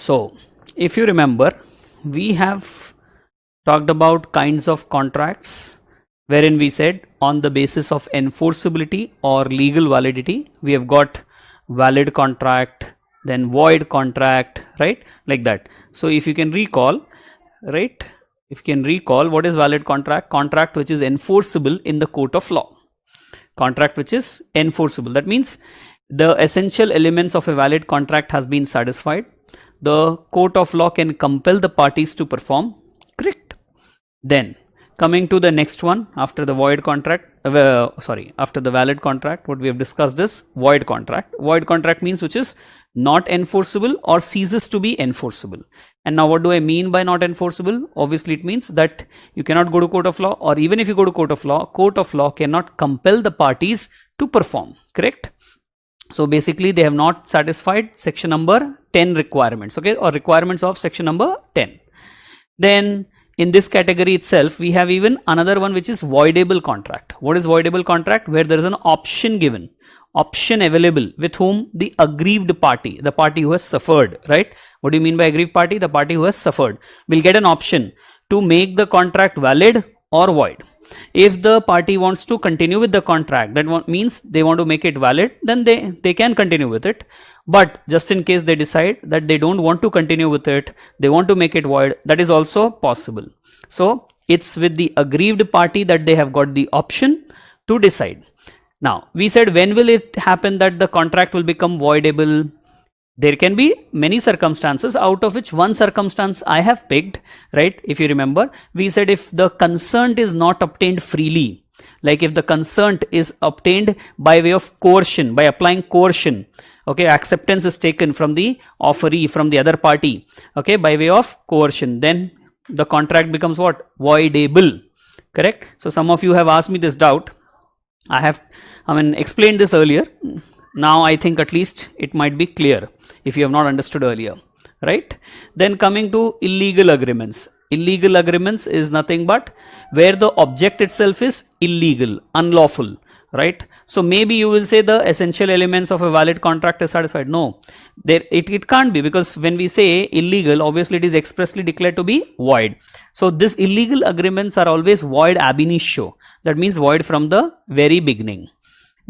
So if you remember, we have talked about kinds of contracts wherein we said on the basis of enforceability or legal validity, we have got valid contract, then void contract, right? Like that. So if you can recall, right? If you can recall, what is valid contract? Contract which is enforceable in the court of law. Contract which is enforceable. That means the essential elements of a valid contract has been satisfied. The court of law can compel the parties to perform. Correct. Then coming to the next one, after the void contract, after the valid contract, what we have discussed is void contract. Void contract means which is not enforceable or ceases to be enforceable. And now what do I mean by not enforceable? Obviously it means that you cannot go to court of law, or even if you go to court of law cannot compel the parties to perform. Correct. So basically they have not satisfied section number 10 requirements, okay, or requirements of section number 10. Then in this category itself, we have even another one which is voidable contract. What is voidable contract? Where there is an option given, option available with whom the aggrieved party, the party who has suffered, right? What do you mean by aggrieved party? The party who has suffered will get an option to make the contract valid or void. If the party wants to continue with the contract, that means they want to make it valid, then they can continue with it. But just in case they decide that they don't want to continue with it, they want to make it void, that is also possible. So it's with the aggrieved party that they have got the option to decide. Now we said, when will it happen that the contract will become voidable? There can be many circumstances, out of which one circumstance I have picked, right? If you remember, we said if the consent is not obtained freely, like if the consent is obtained by way of coercion, by applying coercion, okay, acceptance is taken from the offeree, from the other party, okay, by way of coercion, then the contract becomes what? Voidable. Correct. So some of you have asked me this doubt. I explained this earlier. Now I think at least it might be clear if you have not understood earlier, right? Then coming to illegal agreements. Illegal agreements is nothing but where the object itself is illegal, unlawful, right? So maybe you will say the essential elements of a valid contract is satisfied. No, it can't be, because when we say illegal, obviously it is expressly declared to be void. So these illegal agreements are always void ab initio. That means void from the very beginning.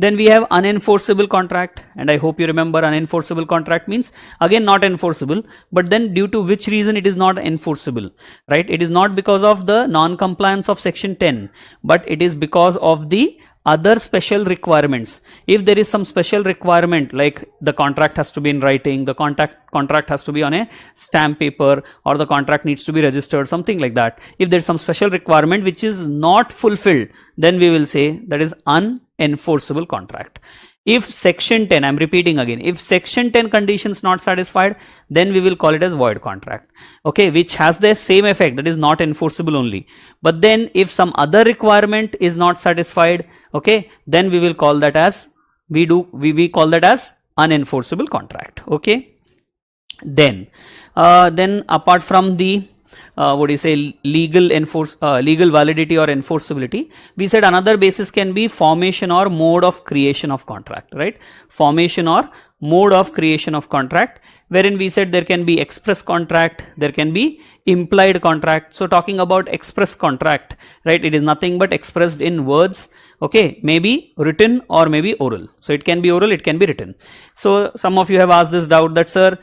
Then we have unenforceable contract, and I hope you remember unenforceable contract means again not enforceable, but then due to which reason it is not enforceable, right? It is not because of the non-compliance of section 10, but it is because of the other special requirements. If there is some special requirement, like the contract has to be in writing, the contract has to be on a stamp paper, or the contract needs to be registered, something like that. If there is some special requirement which is not fulfilled, then we will say that is unenforceable contract. If section 10, I'm repeating again, if section 10 conditions not satisfied, then we will call it as void contract, okay, which has the same effect, that is not enforceable only. But then if some other requirement is not satisfied, okay, then we will call that as, we call that as unenforceable contract, okay. Then apart from the legal validity or enforceability, we said another basis can be formation or mode of creation of contract, right? Formation or mode of creation of contract, wherein we said there can be express contract, there can be implied contract. So talking about express contract, right, it is nothing but expressed in words, okay, maybe written or maybe oral. So it can be oral, it can be written. So some of you have asked this doubt that, sir,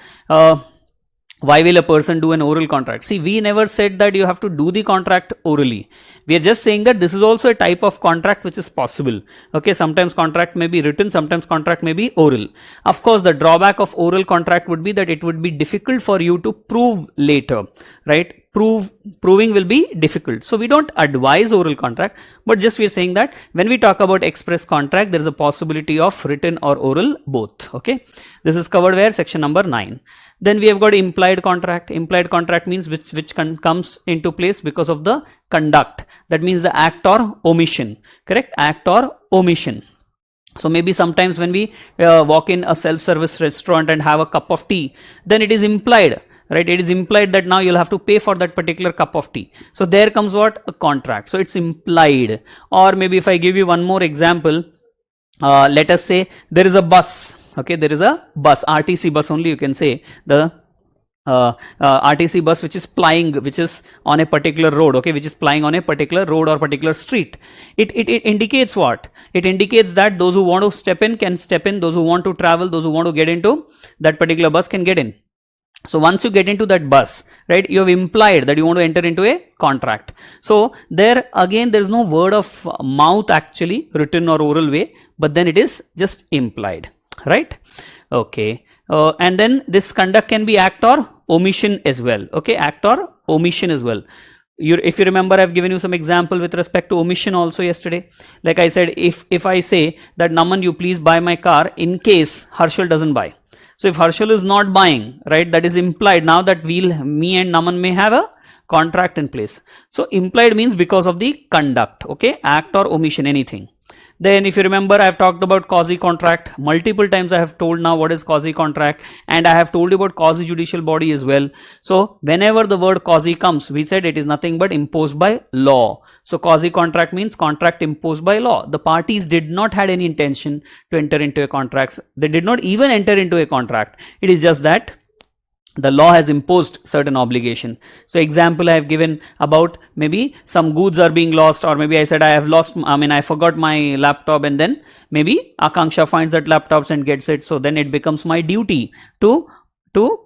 why will a person do an oral contract? See, we never said that you have to do the contract orally. We are just saying that this is also a type of contract which is possible. Okay, sometimes contract may be written, sometimes contract may be oral. Of course, the drawback of oral contract would be that it would be difficult for you to prove later, right? Proving will be difficult. So we don't advise oral contract, but just we are saying that when we talk about express contract, there is a possibility of written or oral both. Okay, this is covered where? Section number 9. Then we have got implied contract. Implied contract means which comes into place because of the conduct. That means the act or omission. Correct? Act or omission. So maybe sometimes when we walk in a self-service restaurant and have a cup of tea, then it is implied, right? It is implied that now you'll have to pay for that particular cup of tea. So there comes what? A contract. So it's implied. Or maybe if I give you one more example, let us say there is a bus. Okay, there is a bus, RTC bus only, you can say. The RTC bus which is plying, which is on a particular road, okay, which is plying on a particular road or particular street. It indicates what? It indicates that those who want to step in can step in, those who want to travel, those who want to get into that particular bus can get in. So once you get into that bus, right, you have implied that you want to enter into a contract. So there again, there is no word of mouth actually, written or oral way, but then it is just implied, right? Okay. And then this conduct can be act or omission as well. Okay, act or omission as well. If you remember, I've given you some example with respect to omission also yesterday. Like I said, if I say that Naman, you please buy my car in case Harshal doesn't buy. So if Harshal is not buying, right, that is implied now that me and Naman may have a contract in place. So implied means because of the conduct, okay, act or omission, anything. Then if you remember, I have talked about quasi contract multiple times. I have told now what is quasi contract, and I have told you about quasi judicial body as well. So whenever the word quasi comes, we said it is nothing but imposed by law. So quasi contract means contract imposed by law. The parties did not had any intention to enter into a contract. They did not even enter into a contract. It is just that the law has imposed certain obligation. So example I have given about maybe some goods are being lost, or maybe I said I forgot my laptop, and then maybe Akanksha finds that laptops and gets it. So then it becomes my duty to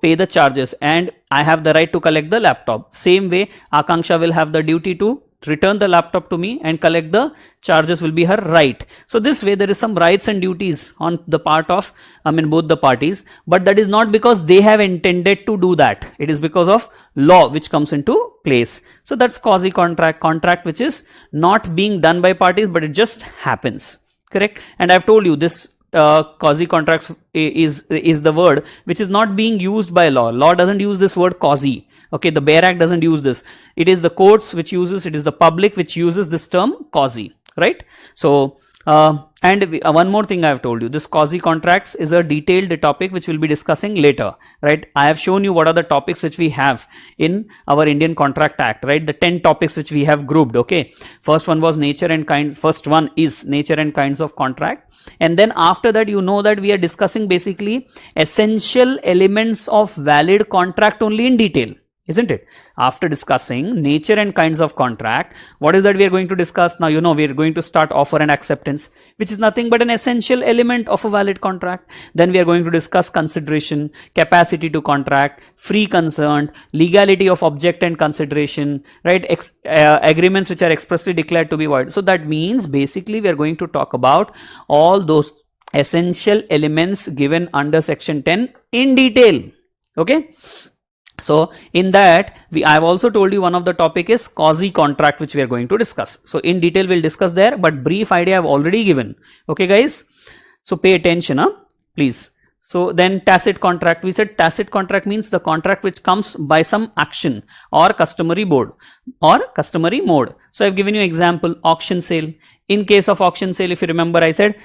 pay the charges, and I have the right to collect the laptop. Same way Akanksha will have the duty to return the laptop to me and collect the charges, will be her right. So this way there is some rights and duties on the part of both the parties, but that is not because they have intended to do that. It is because of law which comes into place. So that's quasi contract which is not being done by parties, but it just happens, correct? And I've told you this quasi contracts is the word which is not being used by law. Law doesn't use this word quasi. Okay, the Bayer Act doesn't use this. It is the courts which uses, it is the public which uses this term quasi, right? So, one more thing I have told you, this quasi contracts is a detailed topic which we'll be discussing later, right? I have shown you what are the topics which we have in our Indian Contract Act, right? The 10 topics which we have grouped, okay? First one was nature and kinds. First one is nature and kinds of contract. And then after that, you know that we are discussing basically essential elements of valid contract only in detail, isn't it? After discussing nature and kinds of contract, what is that we are going to discuss now? You know, we are going to start offer and acceptance, which is nothing but an essential element of a valid contract. Then we are going to discuss consideration, capacity to contract, free consent, legality of object and consideration, right? Agreements which are expressly declared to be void. So that means basically we are going to talk about all those essential elements given under section 10 in detail, okay? So in that, I have also told you one of the topic is quasi contract which we are going to discuss. So in detail we'll discuss there, but brief idea I have already given. Okay guys, so pay attention, please. So then tacit contract, we said tacit contract means the contract which comes by some action or customary mode. So I've given you example, auction sale. In case of auction sale, if you remember, I said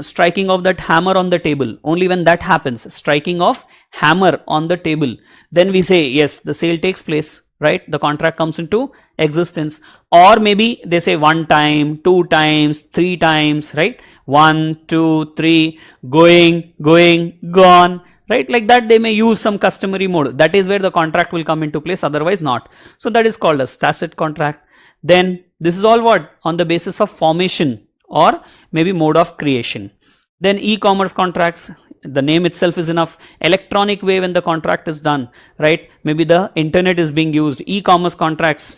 striking of that hammer on the table. Only when that happens, striking of hammer on the table, then we say yes, the sale takes place, right? The contract comes into existence. Or maybe they say 1 time, 2 times, 3 times, right? 1, 2, 3, going, gone, right? Like that they may use some customary mode. That is where the contract will come into place, otherwise not. So that is called as tacit contract. Then this is all what? On the basis of formation or maybe mode of creation. Then e-commerce contracts, the name itself is enough. Electronic way when the contract is done, right? Maybe the internet is being used. E-commerce contracts,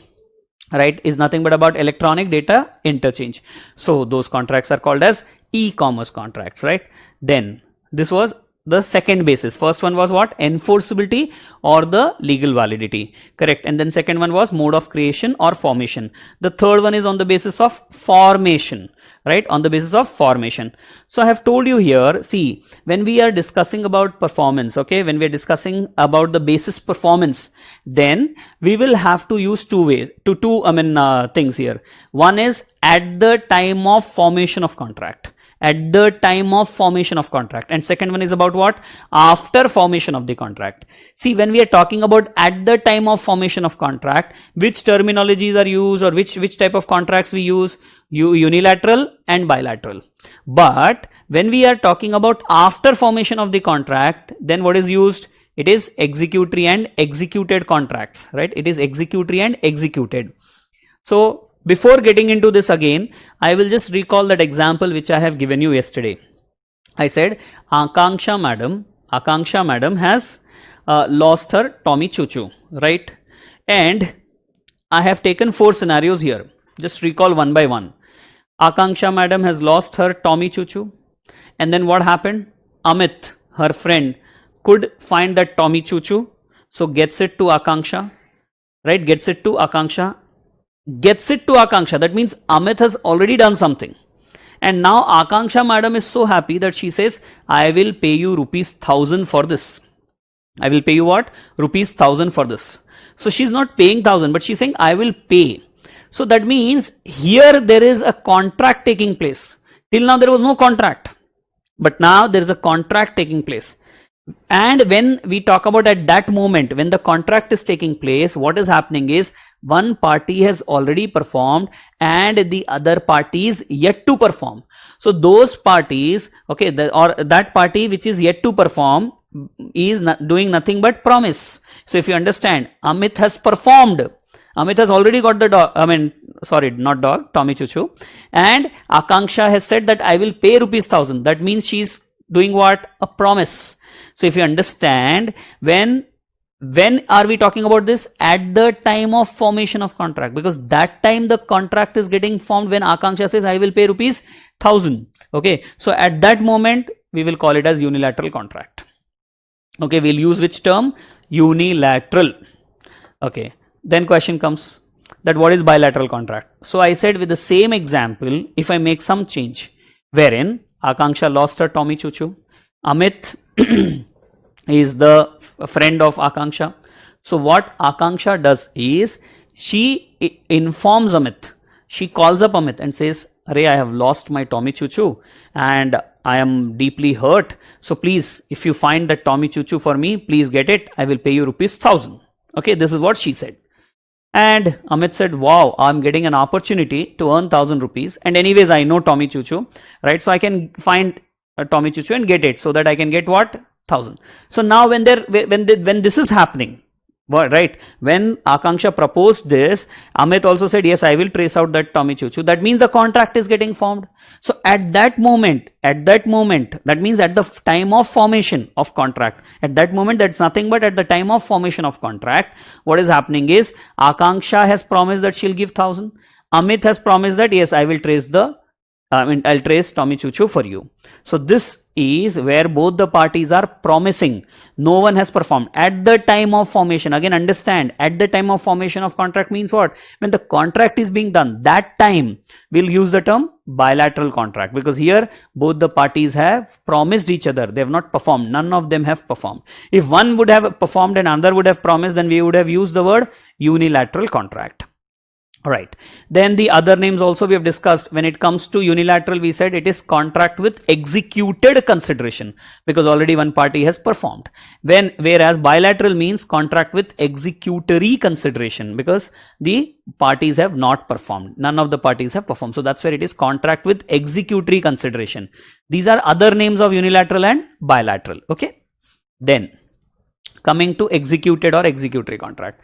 right, is nothing but about electronic data interchange. So those contracts are called as e-commerce contracts, right? Then this was the second basis. First one was what? Enforceability or the legal validity, correct? And then second one was mode of creation or formation. The third one is on the basis of formation, right? On the basis of formation. So I have told you here, see, when we are discussing about performance, okay, when we are discussing about the basis performance, then we will have to use two things here. One is at the time of formation of contract. At the time of formation of contract, and second one is about what? After formation of the contract. See, when we are talking about at the time of formation of contract, which terminologies are used, or which type of contracts we use? Unilateral and bilateral. But when we are talking about after formation of the contract, then what is used? It is executory and executed contracts, right? It is executory and executed. So before getting into this again, I will just recall that example which I have given you yesterday. I said Akanksha madam has lost her Tommy Choo Choo, right? And I have taken 4 scenarios here. Just recall one by one. Akanksha madam has lost her Tommy Choo Choo. And then what happened? Amit, her friend, could find that Tommy Choo Choo. So gets it to Akanksha, right? Gets it to Akanksha. That means Amit has already done something. And now Akanksha madam is so happy that she says, I will pay you rupees 1000 for this. I will pay you what? Rupees 1000 for this. So she's not paying 1000, but she's saying, I will pay. So that means here there is a contract taking place. Till now there was no contract. But now there is a contract taking place. And when we talk about at that moment, when the contract is taking place, what is happening is one party has already performed and the other party is yet to perform. So those parties, okay, that party which is yet to perform is doing nothing but promise. So if you understand, Amit has performed. Amit has already got the dog, not dog, Tommy Choo Choo. And Akanksha has said that I will pay rupees 1000. That means she's doing what? A promise. So if you understand, when are we talking about this? At the time of formation of contract, because that time the contract is getting formed when Akanksha says I will pay rupees 1000. Okay, so at that moment we will call it as unilateral contract. Okay, we'll use which term? Unilateral. Okay, then question comes that what is bilateral contract? So I said with the same example, if I make some change wherein Akanksha lost her Tommy Choo Choo, Amit is the friend of Akanksha. So what Akanksha does is she informs Amit. She calls up Amit and says, Arey, I have lost my Tommy Choo Choo and I am deeply hurt. So please, if you find that Tommy Choo Choo for me, please get it. I will pay you rupees 1000. Okay, this is what she said. And Amit said, wow, I'm getting an opportunity to earn 1000 rupees. And anyways, I know Tommy Choo Choo, right? So I can find a Tommy Choo Choo and get it so that I can get what? 1000. So now when this is happening, right? When Akanksha proposed this, Amit also said, yes, I will trace out that Tommy Choo Choo. That means the contract is getting formed. So at that moment, that means at the time of formation of contract, at that moment, that's nothing but at the time of formation of contract, what is happening is Akanksha has promised that she'll give 1000. Amit has promised that, yes, I will trace I'll trace Tommy Choo Choo for you. So this is where both the parties are promising. No one has performed. At the time of formation, again understand, at the time of formation of contract means what? When the contract is being done, that time we'll use the term bilateral contract, because here both the parties have promised each other. They have not performed. None of them have performed. If one would have performed and another would have promised, then we would have used the word unilateral contract. Alright, then the other names also we have discussed. When it comes to unilateral, we said it is contract with executed consideration, because already one party has performed. Whereas bilateral means contract with executory consideration, because the parties have not performed. None of the parties have performed. So that's where it is contract with executory consideration. These are other names of unilateral and bilateral. Okay, then coming to executed or executory contract.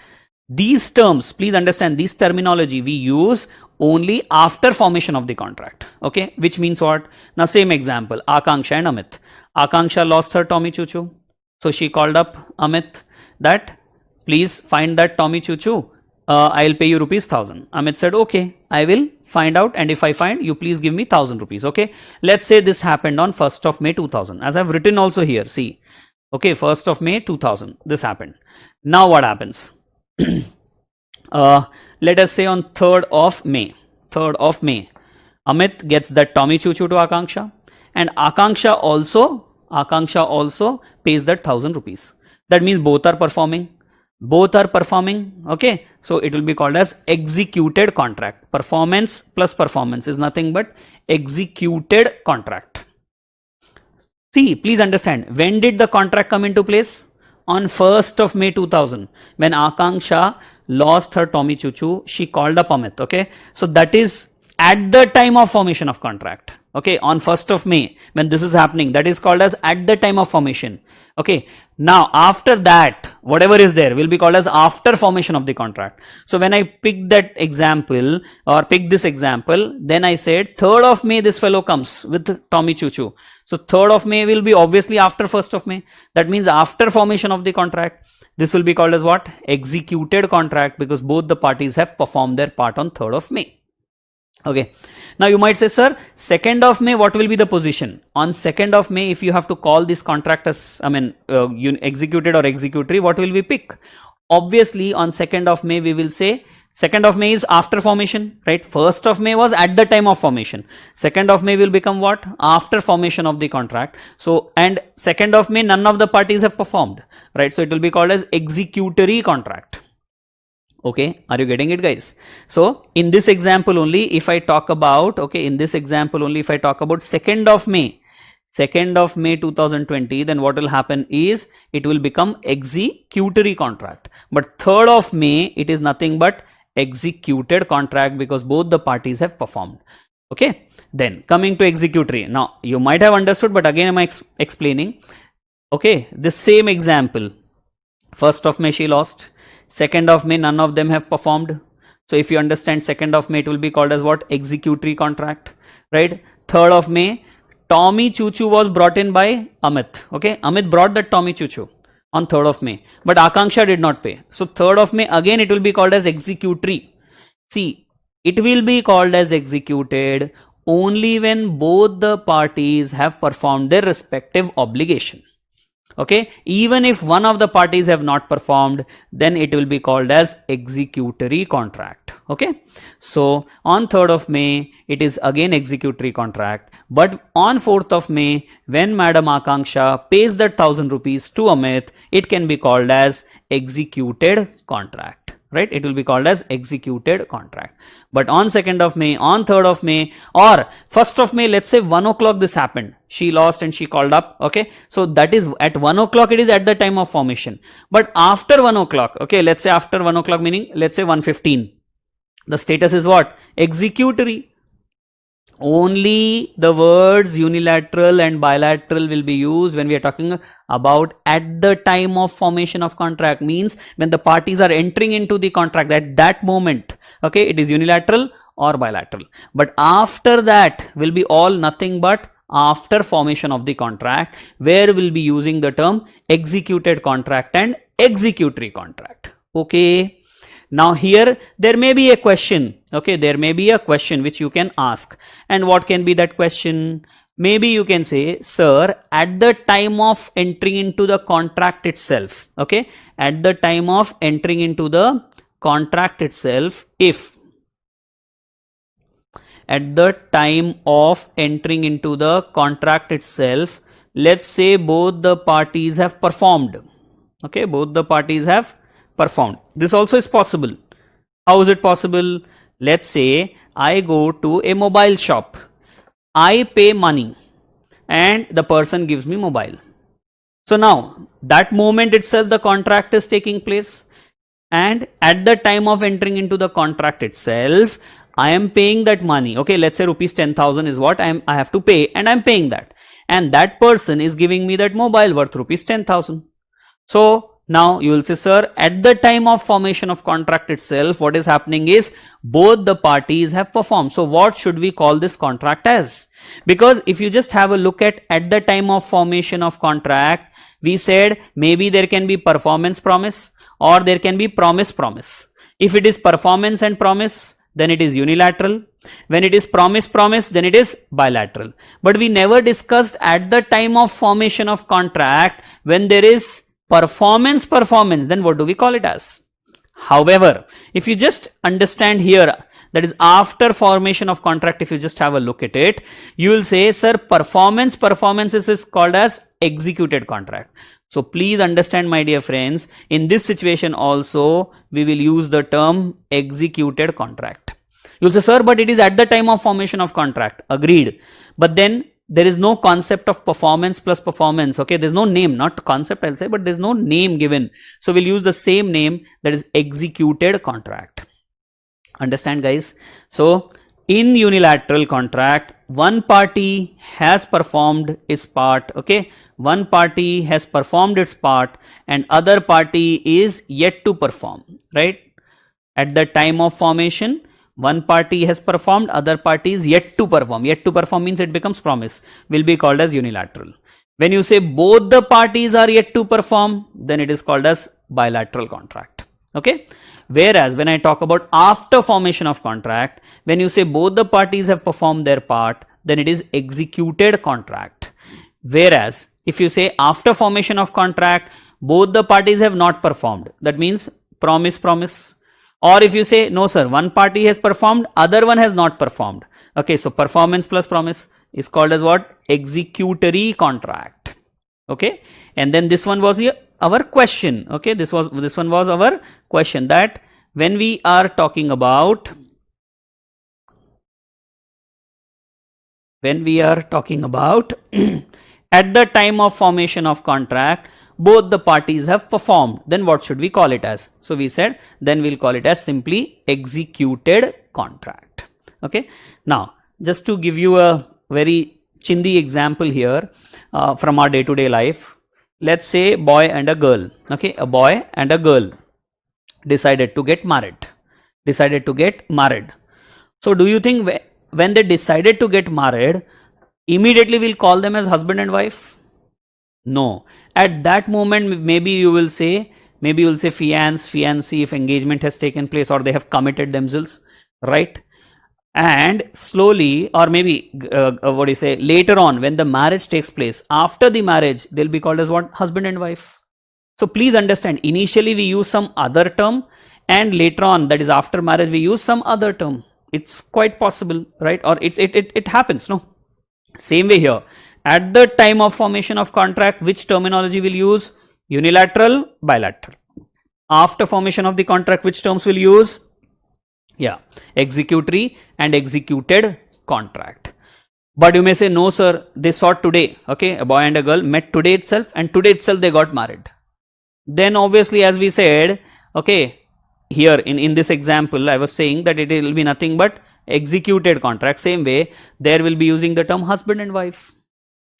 These terms, please understand, this terminology we use only after formation of the contract. Okay, which means what? Now same example, Akanksha and Amit. Akanksha lost her Tommy Choo Choo. So she called up Amit that please find that Tommy Choo Choo. I'll pay you rupees 1000. Amit said, okay, I will find out, and if I find, you please give me 1000 rupees. Okay, let's say this happened on 1st of May 2000, as I've written also here. See, okay, 1st of May 2000, this happened. Now what happens? Let us say on 3rd of May, Amit gets that Tommy Choo Choo to Akanksha, and Akanksha also pays that 1000 rupees. That means both are performing. Okay, so it will be called as executed contract. Performance plus performance is nothing but executed contract. See, please understand, when did the contract come into place? On 1st of May 2000, when Akanksha lost her Tommy Choo Choo, she called up Amit. Okay, so that is at the time of formation of contract. Okay, on 1st of May, when this is happening, that is called as at the time of formation. Okay, Now, after that, whatever is there will be called as after formation of the contract. So when I pick that example or pick this example, then I said 3rd of May this fellow comes with Tommy Choo Choo. So 3rd of May will be obviously after 1st of May. That means after formation of the contract. This will be called as what? Executed contract, because both the parties have performed their part on 3rd of May. Okay. Now you might say, sir, 2nd of May, what will be the position? On 2nd of May, if you have to call this contract as, executed or executory, what will we pick? Obviously, on 2nd of May, we will say 2nd of May is after formation, right? 1st of May was at the time of formation. 2nd of May will become what? After formation of the contract. So, and 2nd of May, none of the parties have performed, right? So it will be called as executory contract. Okay, are you getting it, guys? So in this example only, if I talk about, in this example only, if I talk about 2nd of May 2020, then what will happen is it will become executory contract. But 3rd of May, it is nothing but executed contract, because both the parties have performed. Okay, then coming to executory. Now you might have understood, but again I'm explaining. Okay, the same example. 1st of May she lost. 2nd of May, none of them have performed. So if you understand 2nd of May, it will be called as what? Executory contract, right? 3rd of May, Tommy Choo Choo was brought in by Amit. Okay, Amit brought that Tommy Choo Choo on 3rd of May, but Akanksha did not pay. So 3rd of May, again it will be called as executory. See, it will be called as executed only when both the parties have performed their respective obligation. Okay, even if one of the parties have not performed, then it will be called as executory contract. Okay, so on 3rd of May, it is again executory contract. But on 4th of May, when Madam Akanksha pays that 1000 rupees to Amit, it can be called as executed contract. Right? It will be called as executed contract. But on 2nd of May, on 3rd of May, or 1st of May, let's say 1 o'clock this happened. She lost and she called up. Okay. So that is at 1 o'clock, it is at the time of formation. But after 1 o'clock, okay, let's say after 1 o'clock, meaning let's say 1:15, the status is what? Executory. Only the words unilateral and bilateral will be used when we are talking about at the time of formation of contract, means when the parties are entering into the contract at that moment. Okay, it is unilateral or bilateral. But after that will be all nothing but after formation of the contract, where we'll be using the term executed contract and executory contract. Okay. Now here there may be a question, okay, there may be a question which you can ask. And what can be that question? Maybe you can say, sir, at the time of entering into the contract itself, okay, at the time of entering into the contract itself, if at the time of entering into the contract itself, let's say both the parties have performed, okay, both the parties have performed. This also is possible. How is it possible? Let's say I go to a mobile shop, I pay money and the person gives me mobile. So now that moment itself the contract is taking place, and at the time of entering into the contract itself, I am paying that money. Okay, let's say rupees 10,000 is what I have to pay, and I'm paying that, and that person is giving me that mobile worth rupees 10,000. So now you will say, sir, at the time of formation of contract itself, what is happening is both the parties have performed. So what should we call this contract as? Because if you just have a look at the time of formation of contract, we said maybe there can be performance promise or there can be promise. If it is performance and promise, then it is unilateral. When it is promise, then it is bilateral. But we never discussed at the time of formation of contract, when there is performance, then what do we call it as? However, if you just understand here, that is after formation of contract, if you just have a look at it, you will say, sir, performance is called as executed contract. So please understand, my dear friends, in this situation also we will use the term executed contract. You will say, sir, but it is at the time of formation of contract. Agreed. But then there is no concept of performance plus performance. Okay, there's no name, not concept I'll say, but there's no name given. So we'll use the same name, that is executed contract. Understand, guys? So in unilateral contract, one party has performed its part. Okay, one party has performed its part and other party is yet to perform, right? At the time of formation, one party has performed, other party is yet to perform. Yet to perform means it becomes promise, will be called as unilateral. When you say both the parties are yet to perform, then it is called as bilateral contract. Okay. Whereas when I talk about after formation of contract, when you say both the parties have performed their part, then it is executed contract. Whereas if you say after formation of contract, both the parties have not performed, that means promise, promise. Or if you say no sir, one party has performed, other one has not performed. Okay, so performance plus promise is called as what? Executory contract. Okay, and then this one was our question. Okay, this one was our question, that when we are talking about at the time of formation of contract, both the parties have performed, then what should we call it as? So we said then we'll call it as simply executed contract. Okay, now just to give you a very chindi example here from our day-to-day life, let's say boy and a girl. Okay, a boy and a girl decided to get married. So do you think when they decided to get married, immediately we'll call them as husband and wife? No. At that moment, maybe you will say fiancé if engagement has taken place or they have committed themselves, right? And slowly, or maybe later on, when the marriage takes place, after the marriage, they'll be called as what? Husband and wife. So please understand, initially we use some other term and later on, that is after marriage, we use some other term. It's quite possible, right? Or it happens, no? Same way here. At the time of formation of contract, which terminology will use? Unilateral, bilateral. After formation of the contract, which terms will use? Yeah, executory and executed contract. But you may say, no sir, they saw today. Okay, a boy and a girl met today itself and today itself they got married. Then obviously, as we said, okay, here in this example, I was saying that it will be nothing but executed contract. Same way, there will be using the term husband and wife.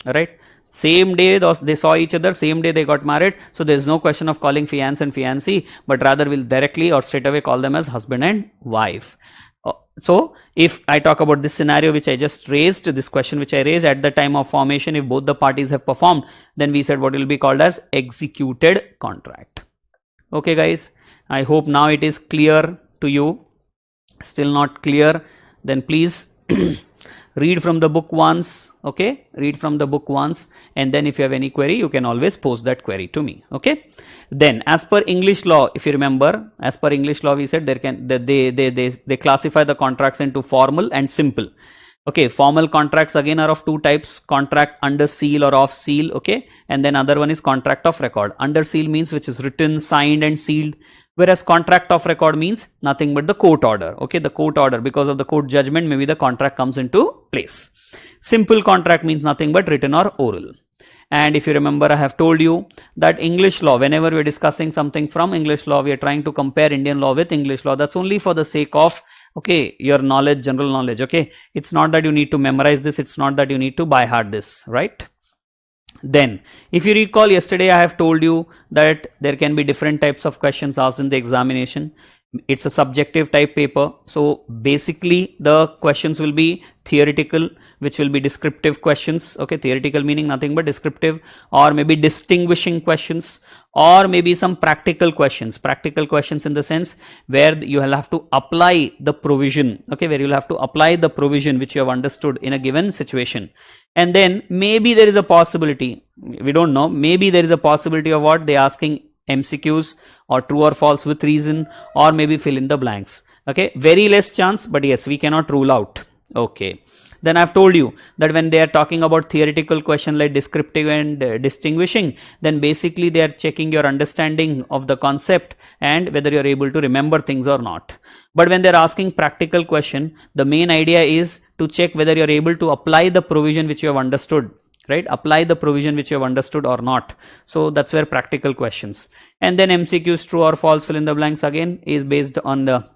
Right, same day they saw each other, same day they got married, so there is no question of calling fiancé and fiancée, but rather will directly or straight away call them as husband and wife. So if I talk about this scenario which I just raised, this question which I raised, at the time of formation, if both the parties have performed, then we said what will be called as executed contract. Okay guys, I hope now it is clear to you. Still not clear, then please read from the book once. Okay, read from the book once, and then if you have any query, you can always post that query to me. Okay, then as per English law, if you remember, as per English law, we said they classify the contracts into formal and simple. Okay, formal contracts again are of two types: contract under seal or off seal. Okay, and then other one is contract of record. Under seal means which is written, signed and sealed, whereas contract of record means nothing but the court order. Okay, the court order, because of the court judgment, maybe the contract comes into place. Simple contract means nothing but written or oral. And if you remember, I have told you that English law, whenever we are discussing something from English law, we are trying to compare Indian law with English law. That's only for the sake of, okay, your knowledge, general knowledge. Okay, it's not that you need to memorize this, it's not that you need to by heart this, right? Then if you recall, yesterday I have told you that there can be different types of questions asked in the examination. It's a subjective type paper, so basically the questions will be theoretical, which will be descriptive questions. Okay, theoretical meaning nothing but descriptive, or maybe distinguishing questions, or maybe some practical questions in the sense where you will have to apply the provision. Okay, where you'll have to apply the provision which you have understood in a given situation. And then maybe there is a possibility, we don't know, maybe there is a possibility of what they asking MCQs or true or false with reason, or maybe fill in the blanks. Okay, very less chance, but yes, we cannot rule out. Okay, then I've told you that when they are talking about theoretical question like descriptive and distinguishing, then basically they are checking your understanding of the concept and whether you're able to remember things or not. But when they're asking practical question, the main idea is to check whether you're able to apply the provision which you have understood. Right, apply the provision which you have understood or not. So that's where practical questions. And then MCQs, true or false, fill in the blanks, again is based on the,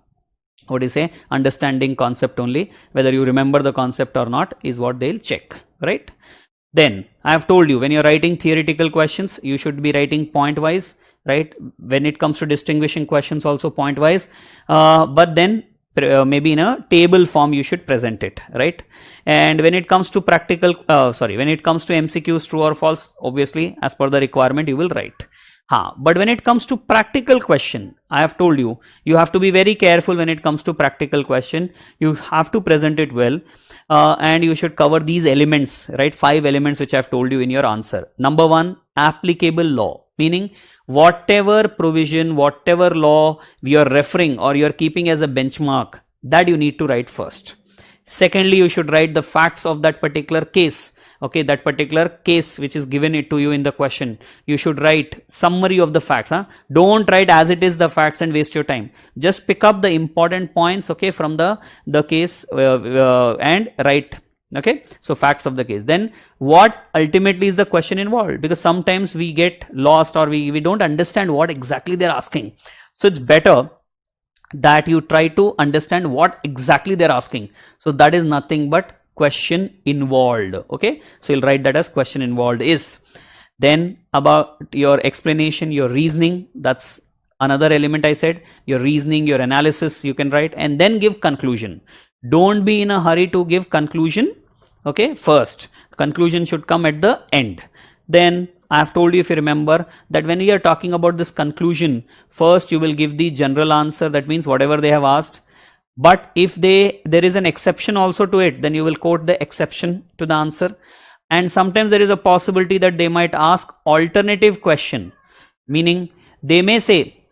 what do you say, understanding concept only. Whether you remember the concept or not is what they'll check, right? Then I have told you, when you're writing theoretical questions, you should be writing point wise, right? When it comes to distinguishing questions, also point wise, but then maybe in a table form you should present it, right? And when it comes to practical, when it comes to MCQs, true or false, obviously as per the requirement you will write. But when it comes to practical question, I have told you, you have to be very careful when it comes to practical question. You have to present it well, and you should cover these elements, right? 5 elements which I have told you in your answer. Number 1, applicable law, meaning whatever provision, whatever law you are referring or you are keeping as a benchmark, that you need to write first. Secondly, you should write the facts of that particular case. Okay, that particular case which is given it to you in the question, you should write summary of the facts. Don't write as it is the facts and waste your time. Just pick up the important points, okay, from the case and write. Okay, so facts of the case. Then what ultimately is the question involved, because sometimes we get lost or we don't understand what exactly they're asking. So it's better that you try to understand what exactly they're asking. So that is nothing but question involved. Okay, so you'll write that as question involved is. Then about your explanation, your reasoning, that's another element I said. Your reasoning, your analysis you can write, and then give conclusion. Don't be in a hurry to give conclusion. Okay, first conclusion should come at the end. Then I have told you, if you remember, that when we are talking about this conclusion, first you will give the general answer, that means whatever they have asked. But if there is an exception also to it, then you will quote the exception to the answer. And sometimes there is a possibility that they might ask alternative question, meaning they may say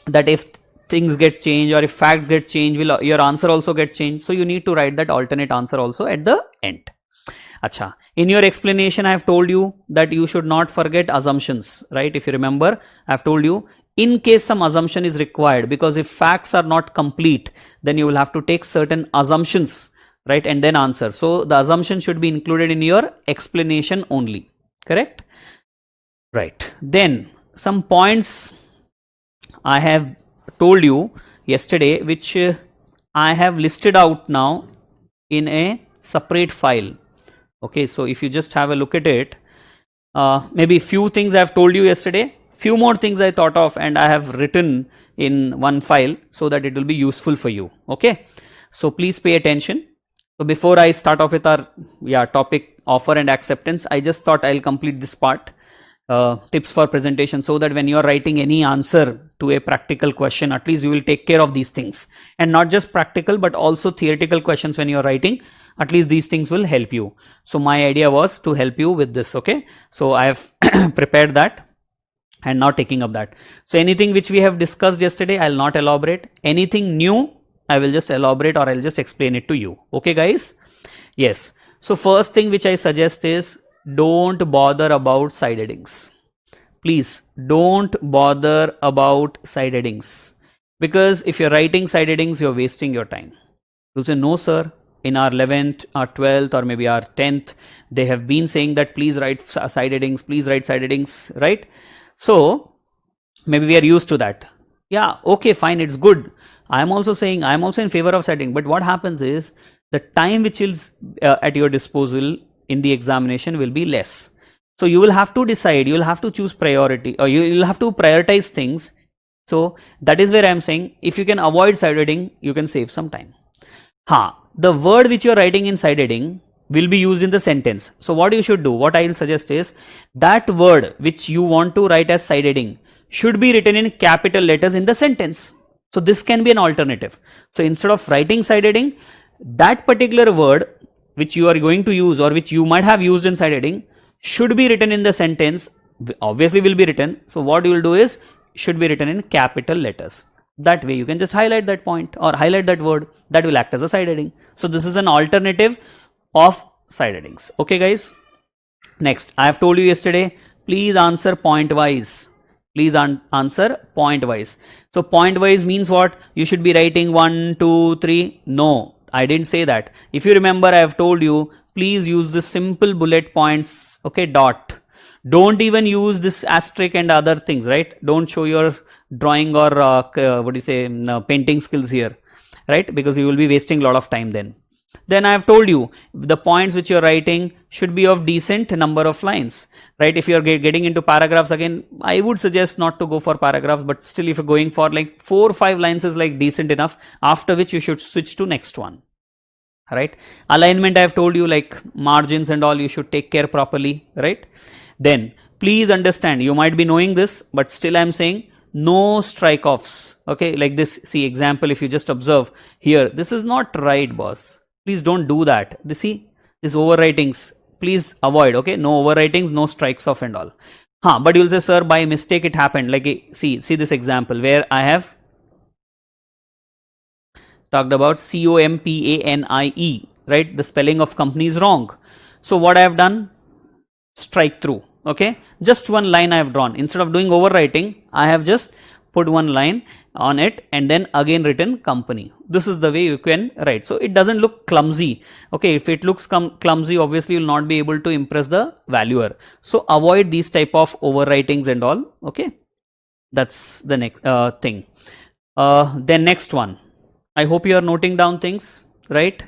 that if things get changed or if fact get changed, will your answer also get changed? So you need to write that alternate answer also at the end. Acha. In your explanation, I have told you that you should not forget assumptions, right? If you remember, I have told you, in case some assumption is required, because if facts are not complete, then you will have to take certain assumptions, right, and then answer. So the assumption should be included in your explanation only, correct? Right. Then some points I have told you yesterday, which I have listed out now in a separate file. Okay, so if you just have a look at it, maybe few things I have told you yesterday, few more things I thought of and I have written in one file so that it will be useful for you. Okay, so please pay attention. So before I start off with our topic, offer and acceptance, I just thought I'll complete this part, tips for presentation, so that when you're writing any answer to a practical question, at least you will take care of these things. And not just practical but also theoretical questions when you're writing, at least these things will help you. So my idea was to help you with this. Okay, so I have prepared that and now taking up that. So anything which we have discussed yesterday, I'll not elaborate. Anything new, I will just elaborate or I'll just explain it to you. Okay guys? Yes. So first thing which I suggest is, don't bother about side headings. Please don't bother about side headings, because if you're writing side headings, you're wasting your time. You'll say, no sir, in our 11th or 12th or maybe our 10th, they have been saying that please write side headings, please write side headings, right? So maybe we are used to that. Yeah, okay, fine, it's good. I'm also saying I'm also in favor of setting, but what happens is the time which is at your disposal in the examination will be less. So you will have to decide, you will have to choose priority, or you will have to prioritize things. So that is where I'm saying, if you can avoid side heading, you can save some time. The word which you're writing in side heading will be used in the sentence. So what you should do, what I'll suggest is, that word which you want to write as side heading should be written in capital letters in the sentence. So this can be an alternative. So instead of writing side heading, that particular word which you are going to use or which you might have used in side heading should be written in the sentence, obviously will be written. So what you will do is, should be written in capital letters. That way you can just highlight that point or highlight that word, that will act as a side heading. So this is an alternative of side headings. Okay guys? Next, I have told you yesterday, please answer point wise. Please answer point wise. So point wise means what? You should be writing 1, 2, 3. No, I didn't say that. If you remember, I have told you, please use the simple bullet points. Okay, dot. Don't even use this asterisk and other things, right? Don't show your drawing or painting skills here, right? Because you will be wasting a lot of time then. Then I have told you the points which you're writing should be of decent number of lines, right? If you're getting into paragraphs again, I would suggest not to go for paragraphs, but still if you're going for like 4 or 5 lines is like decent enough, after which you should switch to next one, right? Alignment, I have told you, like margins and all, you should take care properly, right? Then please understand, you might be knowing this, but still I'm saying no strike offs, okay? Like this, see example, if you just observe here, this is not right, boss. Please don't do that. See, these overwritings, please avoid, okay? No overwritings, no strikes off and all. But you'll say, sir, by mistake it happened. Like, see this example where I have talked about COMPANIE, right? The spelling of company is wrong. So what I have done? Strike through, okay? Just one line I have drawn. Instead of doing overwriting, I have just put one line on it and then again written company. This is the way you can write. So it doesn't look clumsy, okay? If it looks clumsy, obviously you will not be able to impress the valuer. So avoid these type of overwritings and all, okay? That's the next thing. Then next one. I hope you are noting down things, right?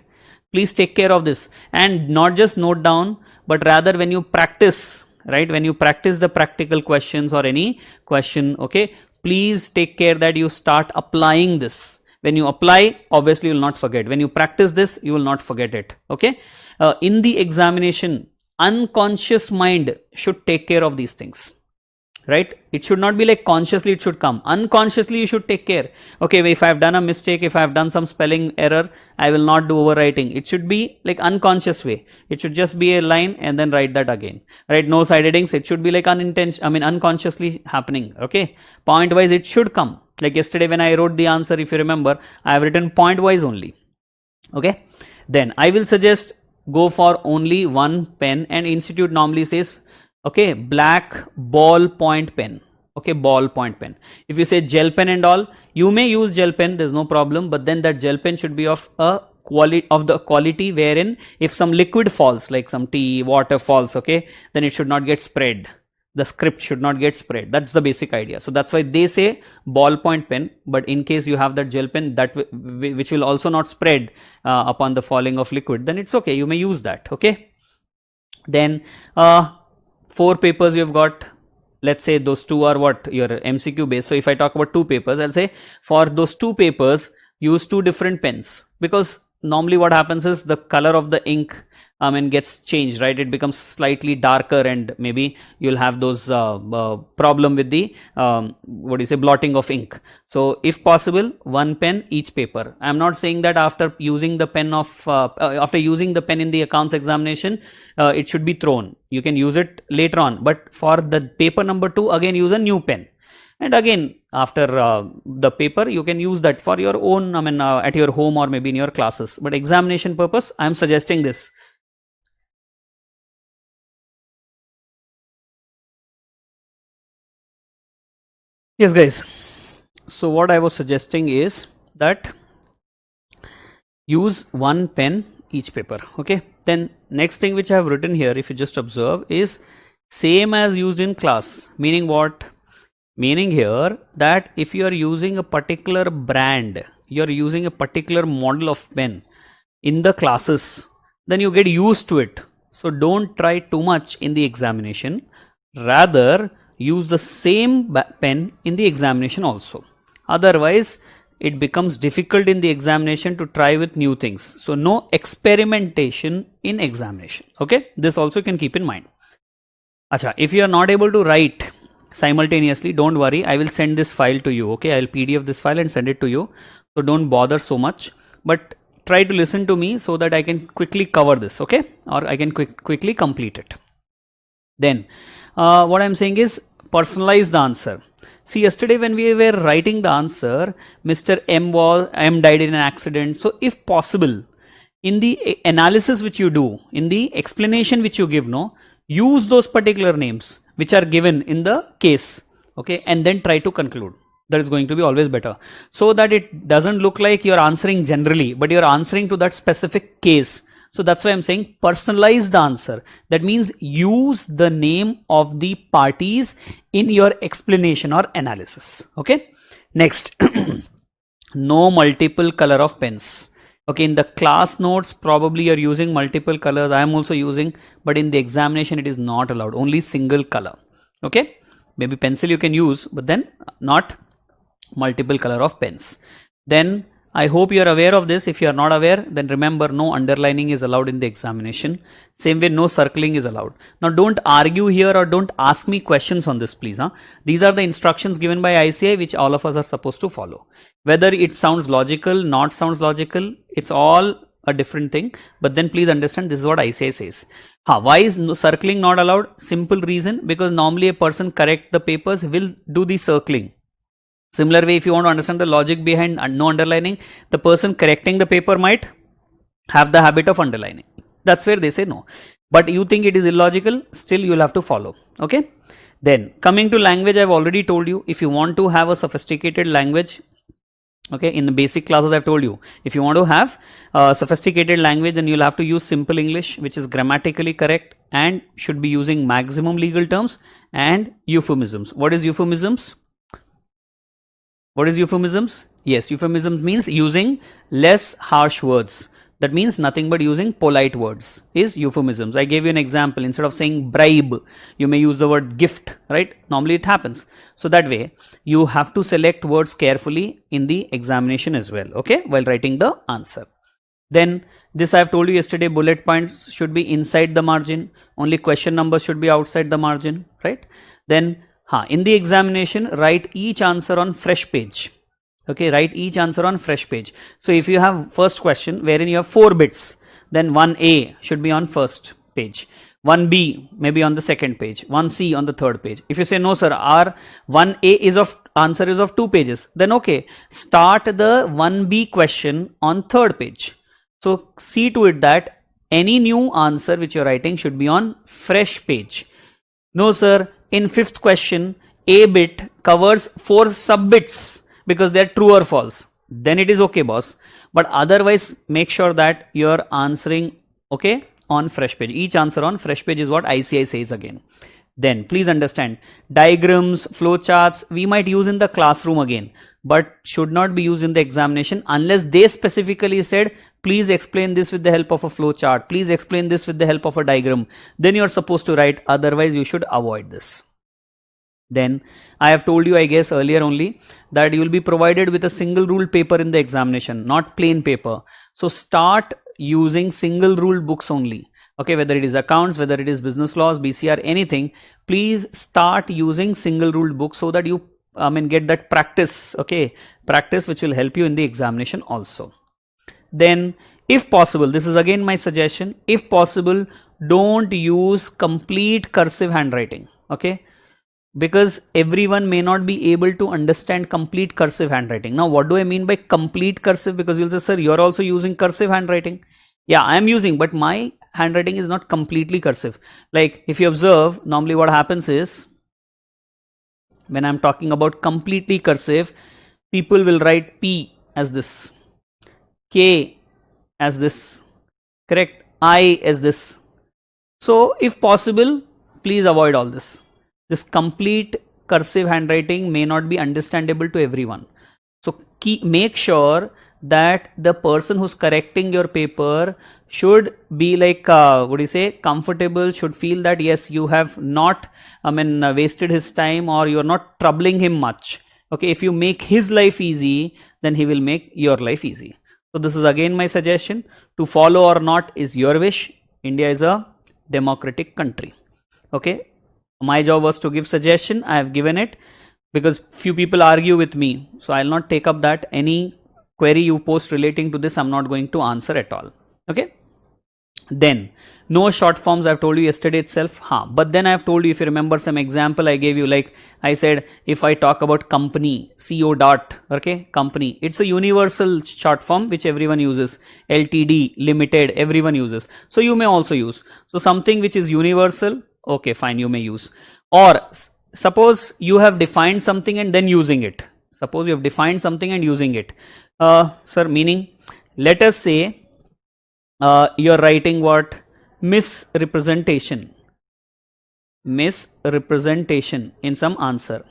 Please take care of this, and not just note down, but rather when you practice, right? When you practice the practical questions or any question, okay? Please take care that you start applying this. When you apply, obviously you will not forget. When you practice this, you will not forget it, okay? In the examination, unconscious mind should take care of these things, right? It should not be like consciously it should come. Unconsciously you should take care. Okay, if I have done a mistake, if I have done some spelling error, I will not do overwriting. It should be like unconscious way. It should just be a line and then write that again, right? No side headings. It should be like unconsciously happening, okay? Point wise it should come. Like yesterday when I wrote the answer, if you remember, I have written point wise only, okay? Then I will suggest go for only one pen, and institute normally says, okay, black ball point pen, okay, ball point pen. If you say gel pen and all, you may use gel pen, there's no problem, but then that gel pen should be of a quality wherein if some liquid falls, like some tea, water falls, okay, then it should not get spread. The script should not get spread. That's the basic idea. So that's why they say ballpoint pen, but in case you have that gel pen that which will also not spread upon the falling of liquid, then it's okay, you may use that, okay? Then 4 papers you've got, let's say those 2 are what, your MCQ based. So if I talk about 2 papers, I'll say for those 2 papers use 2 different pens, because normally what happens is the color of the ink gets changed, right? It becomes slightly darker, and maybe you'll have those problem with the blotting of ink. So if possible, 1 pen each paper. I'm not saying that after using the pen in the accounts examination it should be thrown. You can use it later on, but for the paper number 2, again use a new pen. And again, after the paper, you can use that for your own, at your home or maybe in your classes. But examination purpose, I'm suggesting this. Yes, guys. So what I was suggesting is that use 1 pen each paper, okay? Then next thing which I have written here, if you just observe, is same as used in class. Meaning what? Meaning here that if you are using a particular brand, you are using a particular model of pen in the classes, then you get used to it. So don't try too much in the examination. Rather, use the same pen in the examination also. Otherwise, it becomes difficult in the examination to try with new things. So no experimentation in examination, okay? This also you can keep in mind. Acha, if you are not able to write simultaneously, don't worry, I will send this file to you, okay? I'll PDF this file and send it to you. So don't bother so much, but try to listen to me so that I can quickly cover this, okay? Or I can quickly complete it. Then what I'm saying is personalize the answer. See, yesterday when we were writing the answer, Mr. M died in an accident. So if possible, in the analysis which you do, in the explanation which you give, use those particular names which are given in the case, okay, and then try to conclude. That is going to be always better, so that it doesn't look like you're answering generally, but you're answering to that specific case. So that's why I'm saying personalize the answer. That means use the name of the parties in your explanation or analysis, okay? Next, no multiple color of pens. Okay, in the class notes, probably you're using multiple colors. I am also using, but in the examination, it is not allowed. Only single color. Okay, maybe pencil you can use, but then not multiple color of pens. Then I hope you are aware of this. If you are not aware, then remember no underlining is allowed in the examination. Same way, no circling is allowed. Now don't argue here or don't ask me questions on this, please. These are the instructions given by ICAI which all of us are supposed to follow. Whether it sounds logical, not sounds logical, it's all a different thing. But then please understand, this is what ICAI says. Why is no circling not allowed? Simple reason, because normally a person correct the papers will do the circling. Similar way, if you want to understand the logic behind no underlining, the person correcting the paper might have the habit of underlining. That's where they say no. But you think it is illogical, still you'll have to follow. Okay. Then coming to language, I've already told you, if you want to have a sophisticated language, okay, in the basic classes I've told you, if you want to have a sophisticated language, then you'll have to use simple English, which is grammatically correct and should be using maximum legal terms and euphemisms. What is euphemisms? What is euphemisms? Yes, euphemisms means using less harsh words. That means nothing but using polite words is euphemisms. I gave you an example. Instead of saying bribe, you may use the word gift, right? Normally it happens. So that way, you have to select words carefully in the examination as well, okay, while writing the answer. Then this I have told you yesterday, bullet points should be inside the margin. Only question numbers should be outside the margin, right? Then in the examination, write each answer on fresh page. Okay, write each answer on fresh page. So if you have first question wherein you have 4 bits, then 1A should be on first page, 1B maybe on the second page, 1C on the third page. If you say no sir, our 1A is of answer is of 2 pages, then okay, start the 1B question on third page. So see to it that any new answer which you're writing should be on fresh page. No sir, in 5th question, A bit covers 4 sub-bits because they're true or false. Then it is okay, boss. But otherwise, make sure that you're answering, okay, on fresh page. Each answer on fresh page is what ICAI says again. Then please understand, diagrams, flowcharts, we might use in the classroom again, but should not be used in the examination unless they specifically said, please explain this with the help of a flowchart. Please explain this with the help of a diagram. Then you're supposed to write, otherwise you should avoid this. Then I have told you, I guess earlier only, that you will be provided with a single rule paper in the examination, not plain paper. So start using single rule books only. Okay, whether it is accounts, whether it is business laws, BCR, anything, please start using single ruled books so that you get that practice, okay, practice which will help you in the examination also. Then if possible, this is again my suggestion, if possible, don't use complete cursive handwriting, okay, because everyone may not be able to understand complete cursive handwriting. Now, what do I mean by complete cursive? Because you'll say, sir, you're also using cursive handwriting. Yeah, I am using, but my handwriting is not completely cursive. Like if you observe, normally what happens is, when I'm talking about completely cursive, people will write P as this, K as this, correct, I as this. So if possible, please avoid all this. This complete cursive handwriting may not be understandable to everyone. So make sure that the person who's correcting your paper should be like, comfortable, should feel that yes, you have not, wasted his time or you're not troubling him much. Okay, if you make his life easy, then he will make your life easy. So this is again my suggestion. To follow or not is your wish. India is a democratic country. Okay, my job was to give suggestion. I have given it because few people argue with me. So I'll not take up that. Any query you post relating to this, I'm not going to answer at all. Okay. Then no short forms, I've told you yesterday itself. But then I've told you, if you remember some example I gave you, like I said, if I talk about company, CO dot, okay, company, it's a universal short form which everyone uses. LTD, limited, everyone uses. So you may also use. So something which is universal, okay, fine, you may use. Or suppose you have defined something and then using it. Suppose you have defined something and using it. Sir, meaning, let us say you're writing what? Misrepresentation in some answer.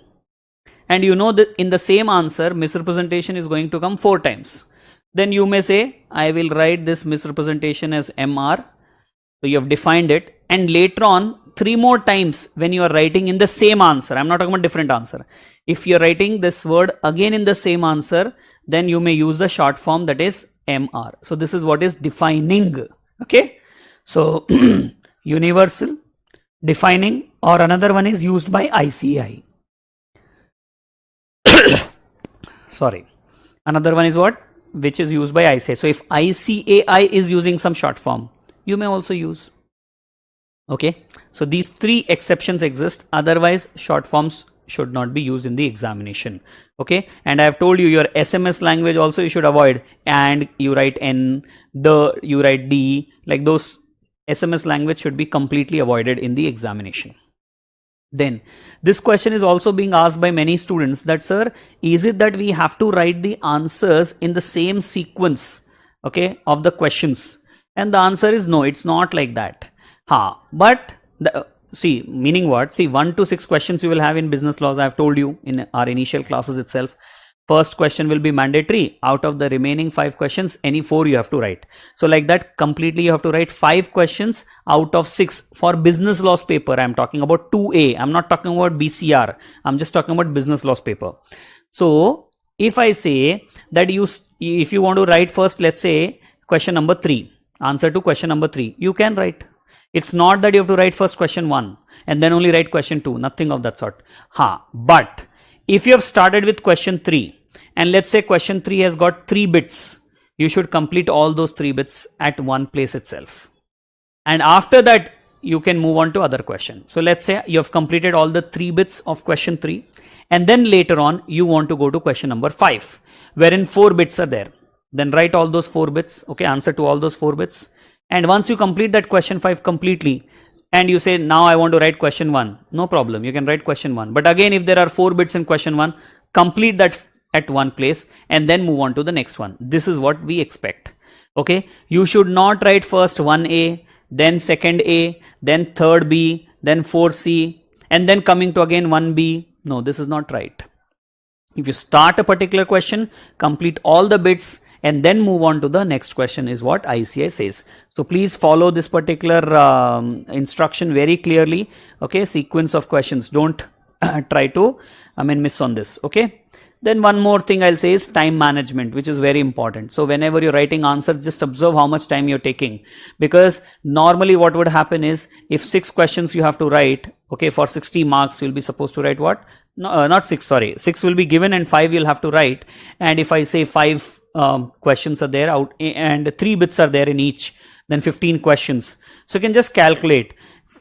And you know that in the same answer, misrepresentation is going to come 4 times. then you may say, I will write this misrepresentation as MR. So you have defined it, and later on 3 more times when you are writing in the same answer, I'm not talking about different answer. If you're writing this word again in the same answer, then you may use the short form, that is MR. So this is what is defining. Okay. So universal, defining, or another one is used by ICAI. Sorry. Another one is what? Which is used by ICAI. So if ICAI is using some short form, you may also use. Okay. So these 3 exceptions exist. Otherwise, short forms should not be used in the examination. Okay. And I have told you your SMS language also you should avoid. And you write N, you write D, like those SMS language should be completely avoided in the examination. Then this question is also being asked by many students that, sir, is it that we have to write the answers in the same sequence, okay, of the questions? And the answer is no, it's not like that. But see, meaning what? See, 1 to 6 questions you will have in business laws. I have told you in our initial classes itself. First question will be mandatory. Out of the remaining 5 questions, any 4 you have to write. So like that, completely you have to write 5 questions out of 6 for business laws paper. I'm talking about 2A. I'm not talking about BCR. I'm just talking about business laws paper. So if I say that if you want to write first, let's say question number 3, answer to question number 3, you can write. It's not that you have to write first question 1 and then only write question 2. Nothing of that sort. But if you have started with question 3, and let's say question 3 has got 3 bits, you should complete all those 3 bits at one place itself. And after that, you can move on to other question. So let's say you have completed all the 3 bits of question 3, and then later on you want to go to question number 5, wherein 4 bits are there. Then write all those 4 bits, okay, answer to all those 4 bits. And once you complete that question 5 completely, and you say, now I want to write question 1, no problem, you can write question 1. But again, if there are 4 bits in question 1, complete that at one place and then move on to the next one. This is what we expect. Okay, you should not write first 1A, then second A, then third B, then 4C, and then coming to again 1B. No, this is not right. If you start a particular question, complete all the bits and then move on to the next question is what ICAI says. So please follow this particular instruction very clearly. Okay, sequence of questions. Don't try to miss on this. Okay. Then one more thing I'll say is time management, which is very important. So whenever you're writing answer, just observe how much time you're taking, because normally what would happen is if 6 questions you have to write, okay, for 60 marks, you'll be supposed to write what? No, not 6, sorry. 6 will be given and 5 you'll have to write. And if I say 5 questions are there out and 3 bits are there in each, then 15 questions. So you can just calculate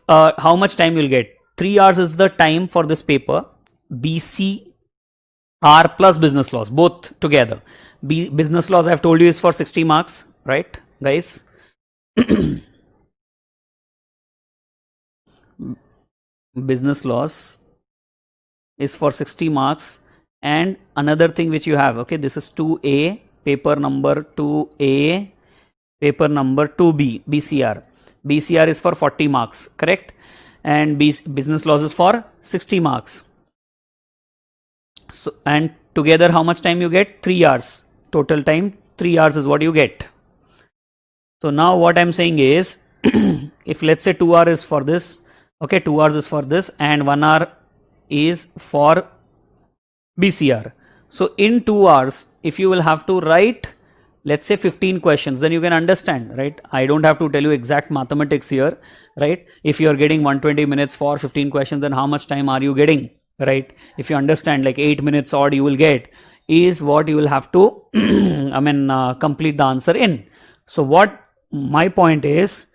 how much time you'll get. 3 hours is the time for this paper. BCR plus business laws, both together. Business laws I've told you is for 60 marks, right, guys? Business laws is for 60 marks. And another thing which you have, okay, this is 2A, paper number 2A, paper number 2B, BCR. BCR is for 40 marks, correct? And business laws is for 60 marks. So, and together how much time you get? 3 hours. Total time 3 hours is what you get. So now what I'm saying is, if let's say 2 hours is for this, okay, 2 hours is for this and 1 hour is for BCR. So in 2 hours, if you will have to write, let's say 15 questions, then you can understand, right? I don't have to tell you exact mathematics here, right? If you are getting 120 minutes for 15 questions, then how much time are you getting? Right? If you understand, like 8 minutes odd you will get is what you will have to complete the answer in. So what my point is,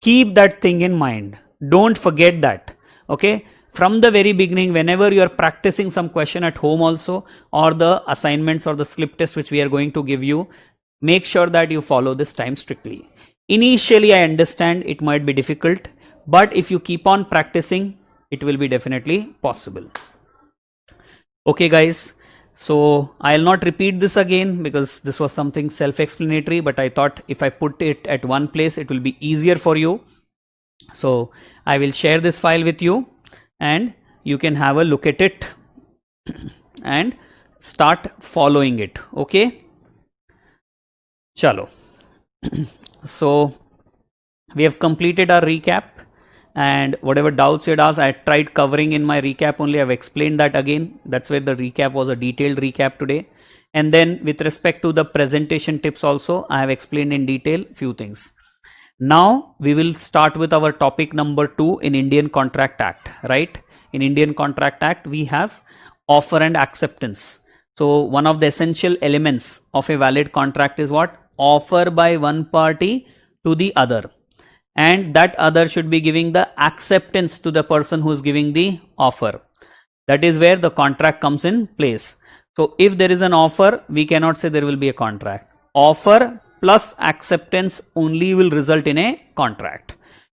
keep that thing in mind. Don't forget that. Okay, from the very beginning, whenever you are practicing some question at home also, or the assignments or the slip test which we are going to give you, make sure that you follow this time strictly. Initially, I understand it might be difficult, but if you keep on practicing, it will be definitely possible. Okay guys, so I'll not repeat this again because this was something self-explanatory, but I thought if I put it at one place, it will be easier for you. So I will share this file with you and you can have a look at it and start following it. Okay. Chalo. So we have completed our recap, and whatever doubts you had asked, I tried covering in my recap only. I've explained that again. That's where the recap was, a detailed recap today. And then with respect to the presentation tips also, I have explained in detail few things. Now we will start with our topic number 2 in Indian Contract Act, right? In Indian Contract Act, we have offer and acceptance. So one of the essential elements of a valid contract is what? Offer by one party to the other, and that other should be giving the acceptance to the person who is giving the offer. That is where the contract comes in place. So if there is an offer, we cannot say there will be a contract. Offer plus acceptance only will result in a contract.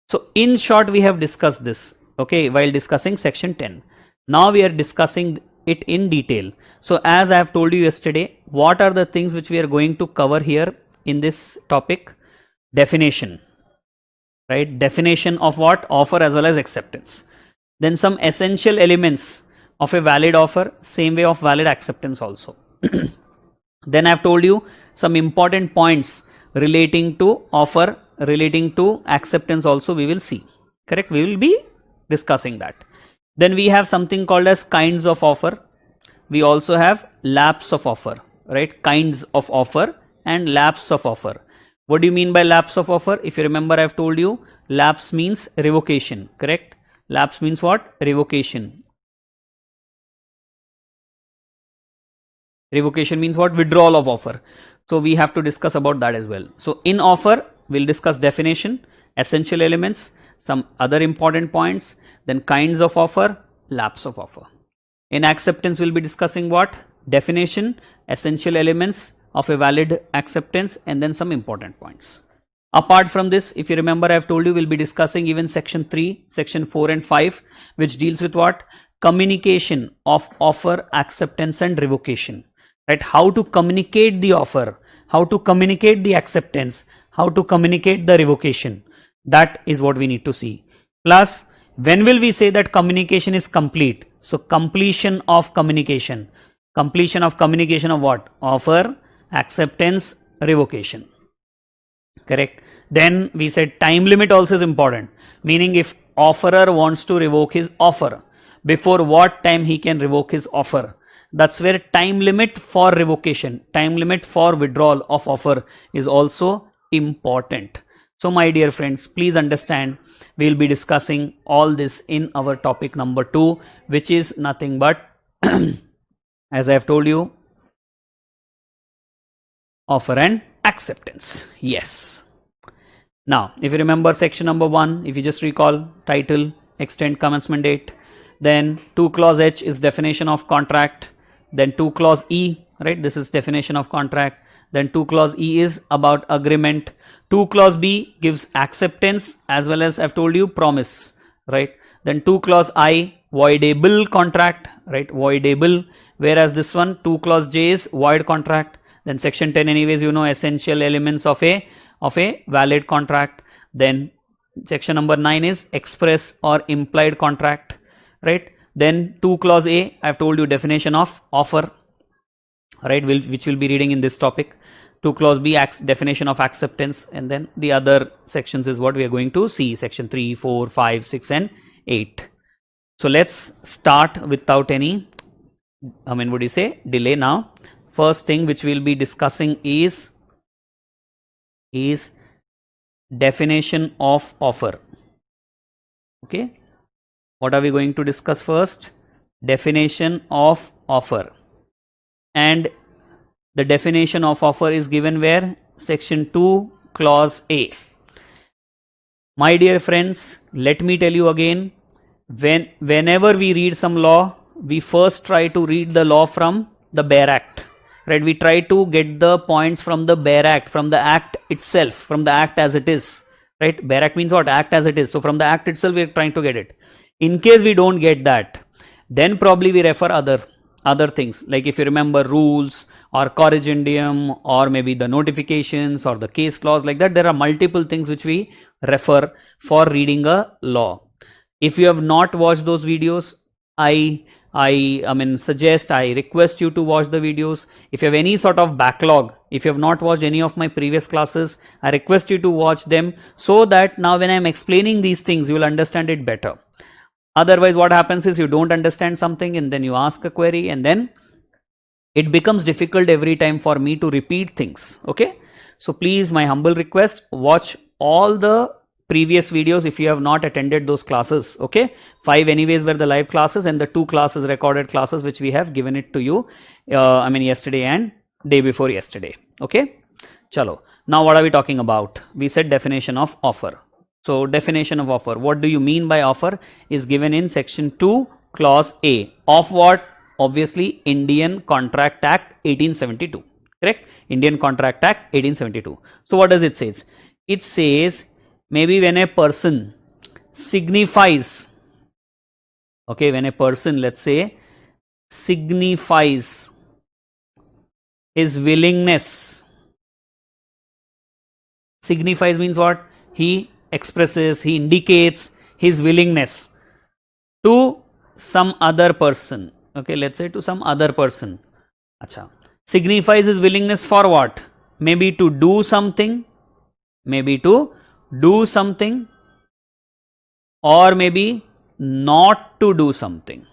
So in short, we have discussed this, okay, while discussing section 10. Now we are discussing it in detail. So as I have told you yesterday, what are the things which we are going to cover here in this topic? Definition, right? Definition of what? Offer as well as acceptance. Then some essential elements of a valid offer, same way of valid acceptance also. Then I have told you some important points relating to offer, relating to acceptance also we will see. Correct? We will be discussing that. Then we have something called as kinds of offer. We also have lapse of offer, right? Kinds of offer and lapse of offer. What do you mean by lapse of offer? If you remember, I have told you lapse means revocation, correct? Lapse means what? Revocation. Revocation means what? Withdrawal of offer. So we have to discuss about that as well. So in offer, we'll discuss definition, essential elements, some other important points, then kinds of offer, lapse of offer. In acceptance, we'll be discussing what? Definition, essential elements of a valid acceptance, and then some important points. Apart from this, if you remember, I've told you we'll be discussing even section 3, section 4 and 5, which deals with what? Communication of offer, acceptance and revocation. Right? How to communicate the offer, how to communicate the acceptance, how to communicate the revocation. That is what we need to see. Plus, when will we say that communication is complete? So completion of communication. Completion of communication of what? Offer, acceptance, revocation. Correct. Then we said time limit also is important. Meaning if offerer wants to revoke his offer, before what time he can revoke his offer. That's where time limit for revocation, time limit for withdrawal of offer is also important. So my dear friends, please understand, we'll be discussing all this in our topic number 2, which is nothing but, as I have told you, offer and acceptance. Yes. Now, if you remember section number 1, if you just recall, title, extent, commencement date, then 2 clause H is definition of contract, then 2 clause E, right? This is definition of contract. Then 2 clause E is about agreement. 2 clause B gives acceptance as well as I've told you promise, right? Then 2 clause I, voidable contract, right? Voidable. Whereas this one, 2 clause J is void contract. Then section 10 anyways, you know, essential elements of a valid contract. Then section number 9 is express or implied contract, right? Then 2 clause A, I've told you definition of offer, right? Which we'll be reading in this topic. 2 clause B, definition of acceptance, and then the other sections is what we are going to see, section 3, 4, 5, 6 and 8. So let's start without any, delay now. First thing which we'll be discussing is definition of offer. Okay. What are we going to discuss first? Definition of offer. And the definition of offer is given where? Section 2, clause A. My dear friends, let me tell you again, whenever we read some law, we first try to read the law from the bare act. Right? We try to get the points from the bare act, from the act itself, from the act as it is. Right? Bare act means what? Act as it is. So from the act itself, we are trying to get it. In case we don't get that, then probably we refer other things, like if you remember rules or corrigendum or maybe the notifications or the case clause, like that. There are multiple things which we refer for reading a law. If you have not watched those videos, I I suggest, I request you to watch the videos. If you have any sort of backlog, if you have not watched any of my previous classes, I request you to watch them, so that now when I am explaining these things, you will understand it better. Otherwise, what happens is you don't understand something and then you ask a query, and then it becomes difficult every time for me to repeat things. Okay, so please, my humble request, watch all the previous videos if you have not attended those classes. Okay, 5 anyways were the live classes, and the 2 classes, recorded classes, which we have given it to you yesterday and day before yesterday. Okay, chalo, now what are we talking about? We said definition of offer. So definition of offer, what do you mean by offer, is given in section 2 clause A of what? Obviously Indian Contract Act 1872, correct? Indian Contract Act 1872. So what does it say? It says maybe when a person signifies, okay, when a person, let's say, signifies his willingness. Signifies means what? He expresses, he indicates his willingness to some other person. Okay, let's say to some other person. Acha. Signifies his willingness for what? Maybe to do something, maybe to do something, or maybe not to do something.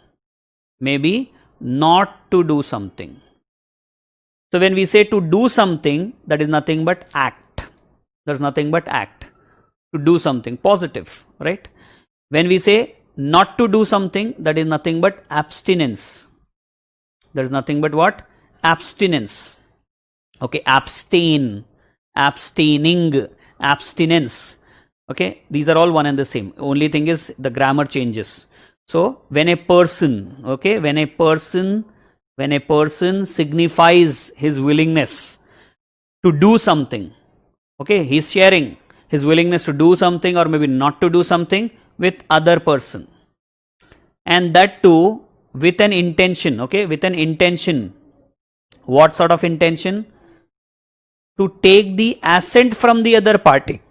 Maybe not to do something. So when we say to do something, that is nothing but act. There's nothing but act. To do something positive, right? When we say not to do something, that is nothing but abstinence. There is nothing but what? Abstinence. Okay, abstain, abstaining, abstinence. Okay, these are all one and the same. Only thing is the grammar changes. So when a person, okay, when a person signifies his willingness to do something, okay, he's sharing his willingness to do something or maybe not to do something with other person, and that too with an intention. Okay, with an intention. What sort of intention? To take the assent from the other party.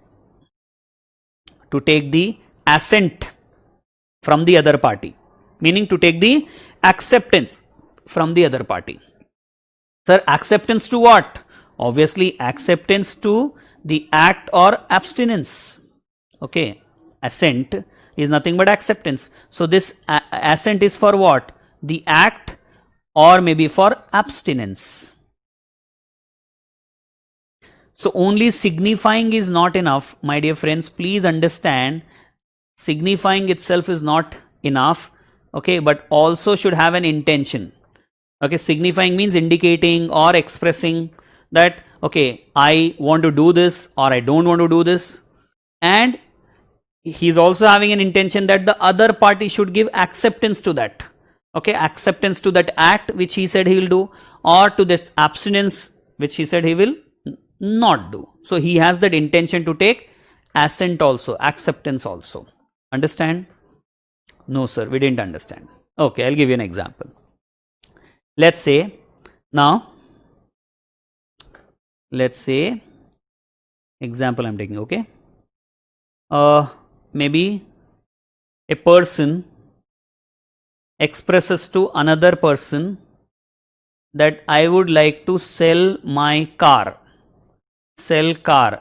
To take the assent from the other party, meaning to take the acceptance from the other party. Sir, acceptance to what? Obviously acceptance to the act or abstinence. Okay, assent is nothing but acceptance. So this assent is for what? The act or maybe for abstinence. So only signifying is not enough, my dear friends. Please understand, signifying itself is not enough. Okay, but also should have an intention. Okay, signifying means indicating or expressing that, okay, I want to do this or I don't want to do this, and he's also having an intention that the other party should give acceptance to that. Okay, acceptance to that act which he said he will do, or to that abstinence which he said he will not do. So he has that intention to take assent also, acceptance also. Understand? No sir, we didn't understand. Okay, I'll give you an example. Let's say now, let's say example I'm taking. Okay, maybe a person expresses to another person that I would like to sell my car,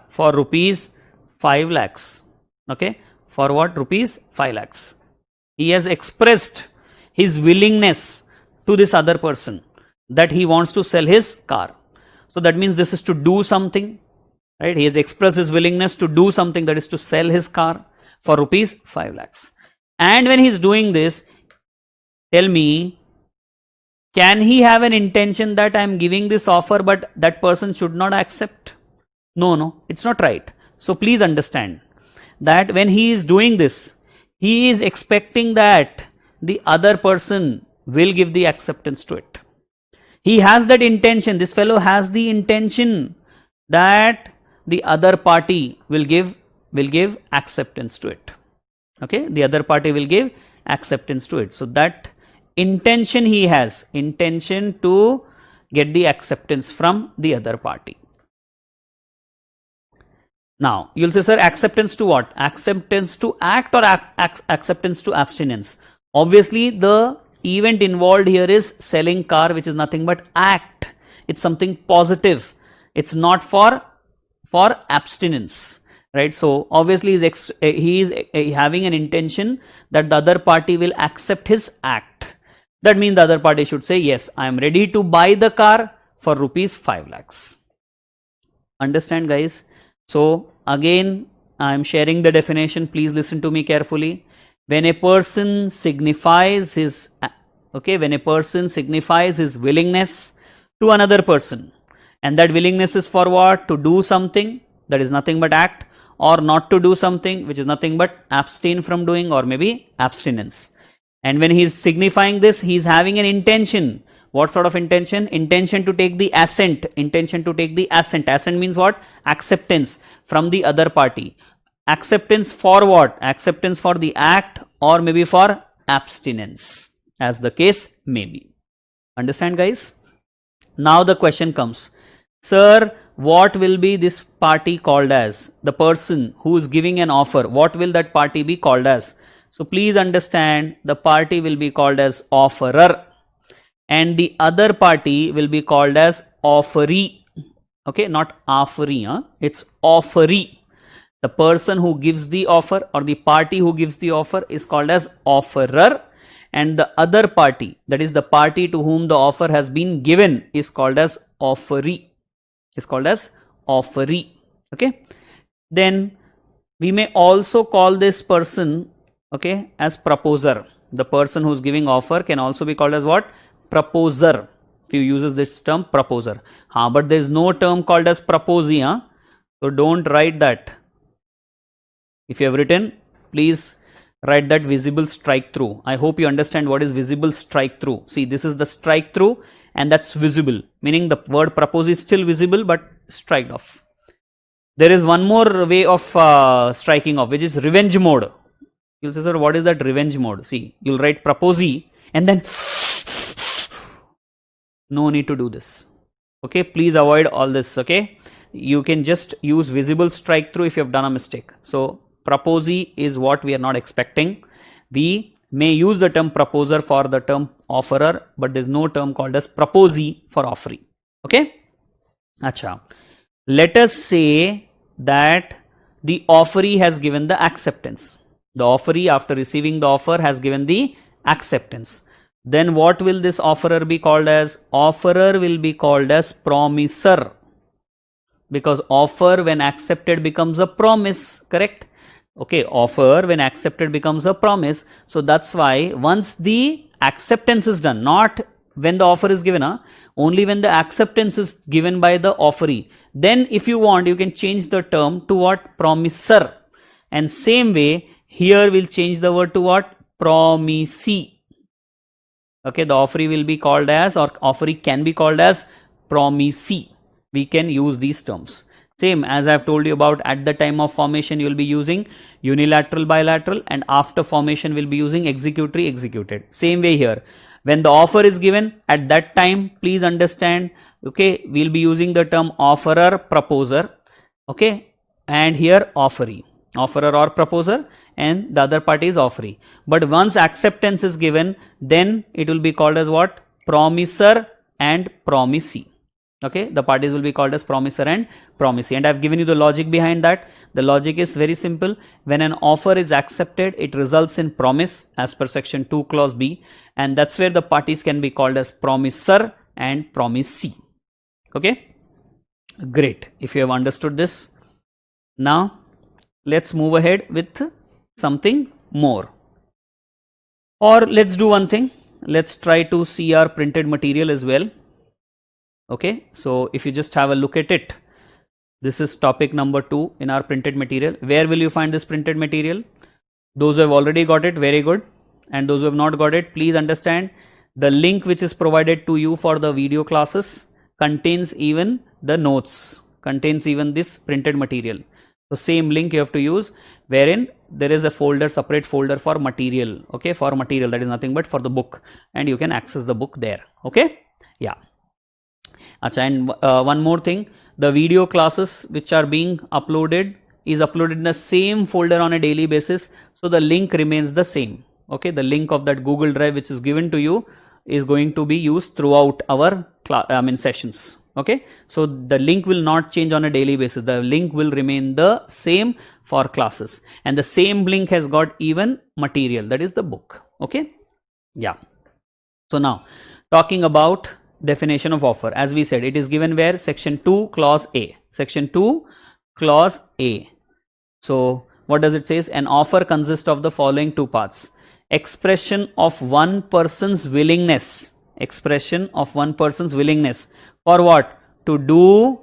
for rupees 5 lakhs. Okay, for what? Rupees 5 lakhs. He has expressed his willingness to this other person that he wants to sell his car. So that means this is to do something, right? He has expressed his willingness to do something, that is to sell his car for rupees 5 lakhs. And when he is doing this, tell me, can he have an intention that I am giving this offer but that person should not accept? No, it's not right. So please understand that when he is doing this, he is expecting that the other person will give the acceptance to it. He has that intention. This fellow has the intention that the other party will give acceptance to it. Okay, the other party will give acceptance to it. So that intention he has, intention to get the acceptance from the other party. Now you'll say, sir, acceptance to what? Acceptance to act or acceptance to abstinence? Obviously the event involved here is selling car, which is nothing but act. It's something positive. It's not for abstinence, right? So obviously he is having an intention that the other party will accept his act. That means the other party should say, yes, I am ready to buy the car for rupees 5 lakhs. Understand, guys? So again, I am sharing the definition. Please listen to me carefully. When a person signifies his willingness to another person, and that willingness is for what? To do something, that is nothing but act, or not to do something, which is nothing but abstain from doing, or maybe abstinence. And when he is signifying this, he is having an intention. What sort of intention? Intention to take the assent. Intention to take the assent. Assent means what? Acceptance from the other party. Acceptance for what? Acceptance for the act, or maybe for abstinence, as the case may be. Understand, guys? Now the question comes, sir, what will be this party called as? The person who is giving an offer, what will that party be called as? So please understand, the party will be called as offerer, and the other party will be called as offeree. Okay, not offeree, it's offeree. The person who gives the offer, or the party who gives the offer, is called as offerer, and the other party, that is the party to whom the offer has been given, is called as offeree. Okay, then we may also call this person, okay, as proposer. The person who's giving offer can also be called as what? Proposer. If you uses this term, proposer. But there is no term called as proposee. So don't write that. If you have written, please write that visible strike through. I hope you understand what is visible strike through. See, this is the strike through, and that's visible, meaning the word propose is still visible but striked off. There is one more way of striking off, which is revenge mode. You'll say, sir, what is that revenge mode? See, you'll write proposee and then no need to do this. Okay, please avoid all this. Okay, you can just use visible strike through if you have done a mistake. So proposee is what we are not expecting. We may use the term proposer for the term offerer, but there is no term called as proposee for offeree. Okay, acha. Let us say that the offeree has given the acceptance. The offeree, after receiving the offer, has given the acceptance. Then what will this offerer be called as? Offerer will be called as promiser, because offer when accepted becomes a promise, correct? Okay, offer when accepted becomes a promise. So that's why once the acceptance is done, not when the offer is given, only when the acceptance is given by the offeree, then if you want, you can change the term to what? Promiser. And same way, here we'll change the word to what? Promisee. Okay, the offeree will be called as, or offeree can be called as promisee. We can use these terms. Same as I have told you about, at the time of formation you will be using unilateral, bilateral, and after formation we will be using executory, executed. Same way here. When the offer is given, at that time, please understand, okay, we will be using the term offerer, proposer, okay, and here offeree, offerer or proposer, and the other party is offeree. But once acceptance is given, then it will be called as what? Promiser and promisee. Okay, the parties will be called as promiser and promisee, and I have given you the logic behind that. The logic is very simple. When an offer is accepted, it results in promise as per section 2 clause B, and that's where the parties can be called as promiser and promisee. Okay, great. If you have understood this, now let's move ahead with something more. Or let's do one thing. Let's try to see our printed material as well. Okay, so if you just have a look at it, this is topic number 2 in our printed material. Where will you find this printed material? Those who have already got it, very good. And those who have not got it, please understand, the link which is provided to you for the video classes contains even the notes, contains even this printed material. So same link you have to use, wherein there is a folder, separate folder for material. Okay, for material, that is nothing but for the book, and you can access the book there. Okay, yeah. Achha, and one more thing, the video classes which are being uploaded is uploaded in the same folder on a daily basis, so the link remains the same. Okay, the link of that Google Drive which is given to you is going to be used throughout our sessions. Okay, so the link will not change on a daily basis. The link will remain the same for classes, and the same link has got even material, that is the book. Okay, yeah. So now talking about definition of offer, as we said, it is given where? Section 2 clause A. Section 2 clause A. So what does it say? An offer consists of the following two parts: expression of one person's willingness. Expression of one person's willingness for what? To do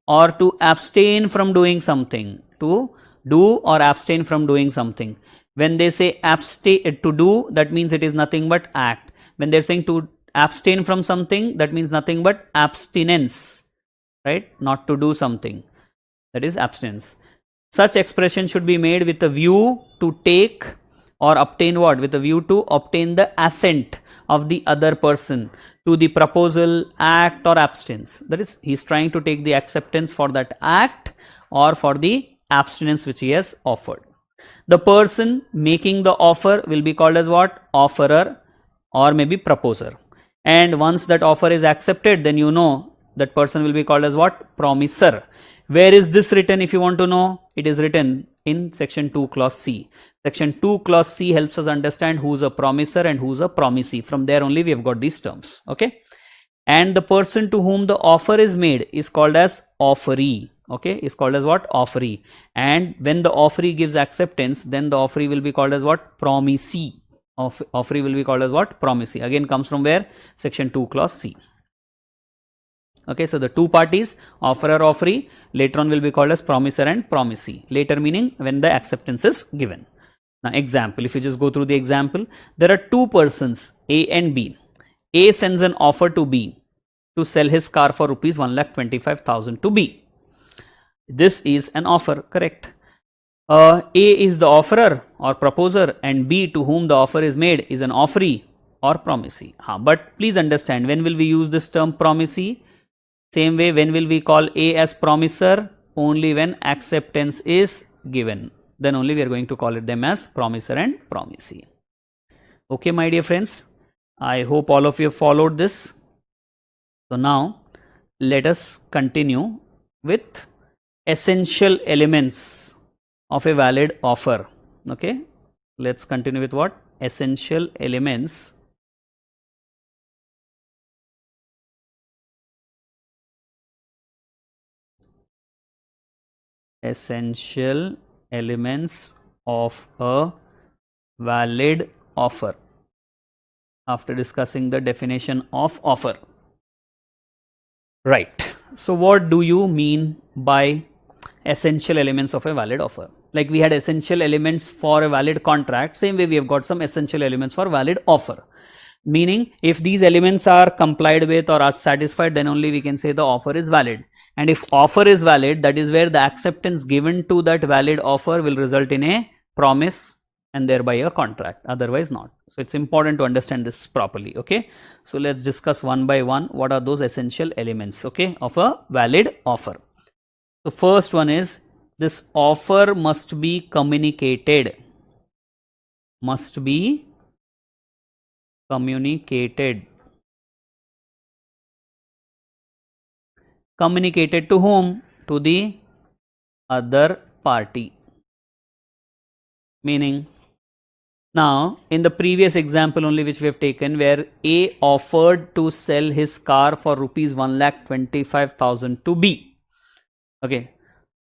or to abstain from doing something. To do or abstain from doing something. When they say abstain to do, that means it is nothing but act. When they're saying to abstain from something, that means nothing but abstinence, right? Not to do something, that is abstinence. Such expression should be made with a view to take or obtain what? With a view to obtain the assent of the other person to the proposal, act or abstinence. That is, he is trying to take the acceptance for that act or for the abstinence which he has offered. The person making the offer will be called as what? Offerer or maybe proposer. And once that offer is accepted, then you know that person will be called as what? Promiser. Where is this written if you want to know? It is written in section 2 clause C. Section 2 clause C helps us understand who is a promiser and who is a promisee. From there only we have got these terms. Okay. And the person to whom the offer is made is called as offeree. Okay, is called as what? Offeree. And when the offeree gives acceptance, then the offeree will be called as what? Promisee. Offeree will be called as what? Promisee. Again comes from where? Section 2 clause C. Okay, so the two parties, offerer, offeree, later on will be called as promiser and promisee. Later meaning when the acceptance is given. Now example, if you just go through the example, there are two persons, A and B. A sends an offer to B to sell his car for rupees 1,25,000 to B. This is an offer, correct? A is the offerer or proposer, and B, to whom the offer is made, is an offeree or promisee. But please understand, when will we use this term promisee? Same way, when will we call A as promiser? Only when acceptance is given. Then only we are going to call it them as promiser and promisee. Okay, my dear friends, I hope all of you have followed this. So now let us continue with essential elements of a valid offer. Okay, let's continue with what? Essential elements of a valid offer, after discussing the definition of offer. Right. So what do you mean by essential elements of a valid offer? Like we had essential elements for a valid contract, same way we have got some essential elements for valid offer. Meaning, if these elements are complied with or are satisfied, then only we can say the offer is valid. And if offer is valid, that is where the acceptance given to that valid offer will result in a promise and thereby a contract, otherwise not. So it's important to understand this properly. Okay, so let's discuss one by one what are those essential elements, okay, of a valid offer. The first one is, this offer must be communicated. Must be communicated. Communicated to whom? To the other party. Meaning, now in the previous example only which we have taken, where A offered to sell his car for rupees 1,25,000 to B. Okay,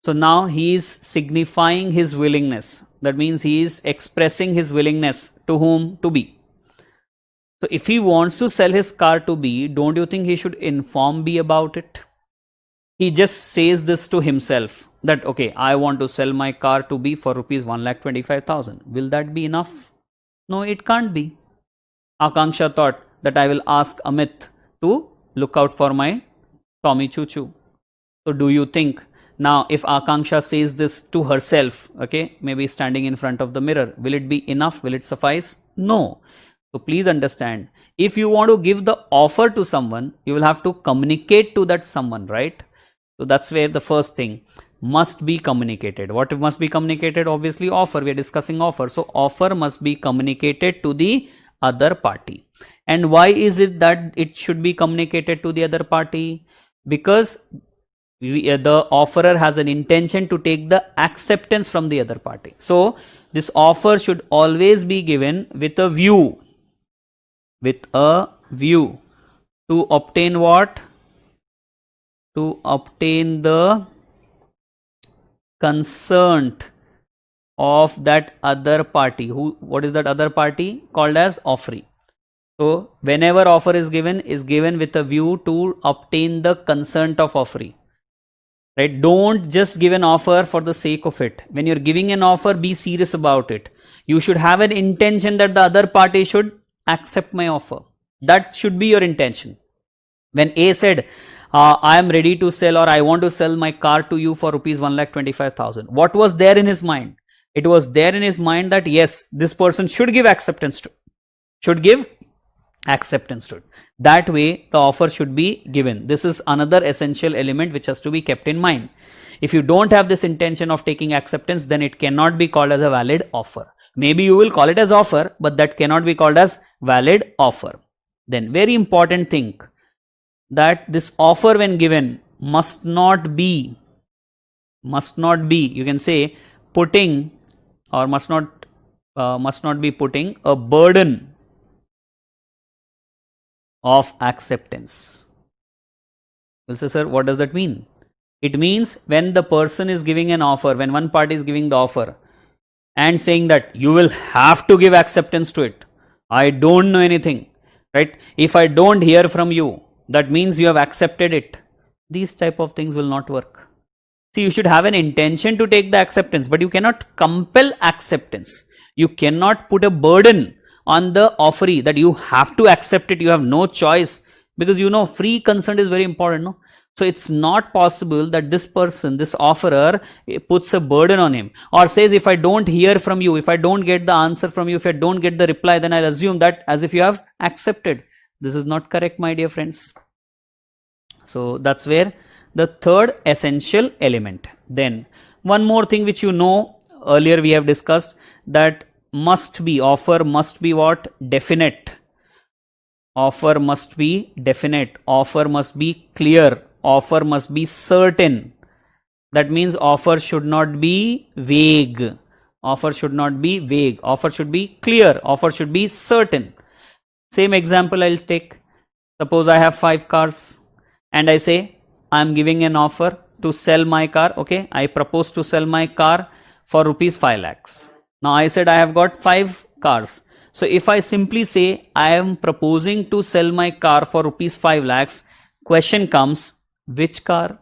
so now he is signifying his willingness. That means he is expressing his willingness to whom? To B. So if he wants to sell his car to B, don't you think he should inform B about it? He just says this to himself that, okay, I want to sell my car to B for rupees 1,25,000. Will that be enough? No, it can't be. Akanksha thought that I will ask Amit to look out for my Tommy Choo Choo. So do you think now if Akanksha says this to herself, okay, maybe standing in front of the mirror, will it be enough? Will it suffice? No. So please understand, if you want to give the offer to someone, you will have to communicate to that someone, right? So that's where the first thing, must be communicated. What must be communicated? Obviously offer. We are discussing offer. So offer must be communicated to the other party. And why is it that it should be communicated to the other party? Because the offerer has an intention to take the acceptance from the other party. So this offer should always be given with a view to obtain what? To obtain the consent of that other party. What is that other party? Called as offeree. So whenever offer is given with a view to obtain the consent of offeree. Right? Don't just give an offer for the sake of it. When you're giving an offer, be serious about it. You should have an intention that the other party should accept my offer. That should be your intention. When A said, I am ready to sell, or I want to sell my car to you for rupees 1,25,000. What was there in his mind? It was there in his mind that yes, this person should give acceptance to it. That way the offer should be given. This is another essential element which has to be kept in mind. If you don't have this intention of taking acceptance, then it cannot be called as a valid offer. Maybe you will call it as offer, but that cannot be called as valid offer. Then very important thing, that this offer when given must not be, you can say, putting, or must not be putting a burden of acceptance. You'll say, sir, what does that mean? It means when the person is giving an offer, when one party is giving the offer and saying that you will have to give acceptance to it, I don't know anything, right? If I don't hear from you, that means you have accepted it. These type of things will not work. See, you should have an intention to take the acceptance, but you cannot compel acceptance. You cannot put a burden on the offeree that you have to accept it. You have no choice, because you know free consent is very important. No? So it's not possible that this person, this offerer, puts a burden on him or says, if I don't hear from you, if I don't get the answer from you, if I don't get the reply, then I'll assume that as if you have accepted. This is not correct, my dear friends. So that's where the third essential element. Then one more thing which you know, earlier we have discussed, that offer must be what? Definite. Offer must be definite. Offer must be clear. Offer must be certain. That means offer should not be vague. Offer should not be vague. Offer should be clear. Offer should be certain. Same example I'll take. Suppose I have 5 cars and I say I am giving an offer to sell my car. Okay, I propose to sell my car for rupees 5 lakhs. Now I said I have got 5 cars. So if I simply say I am proposing to sell my car for rupees 5 lakhs, question comes, which car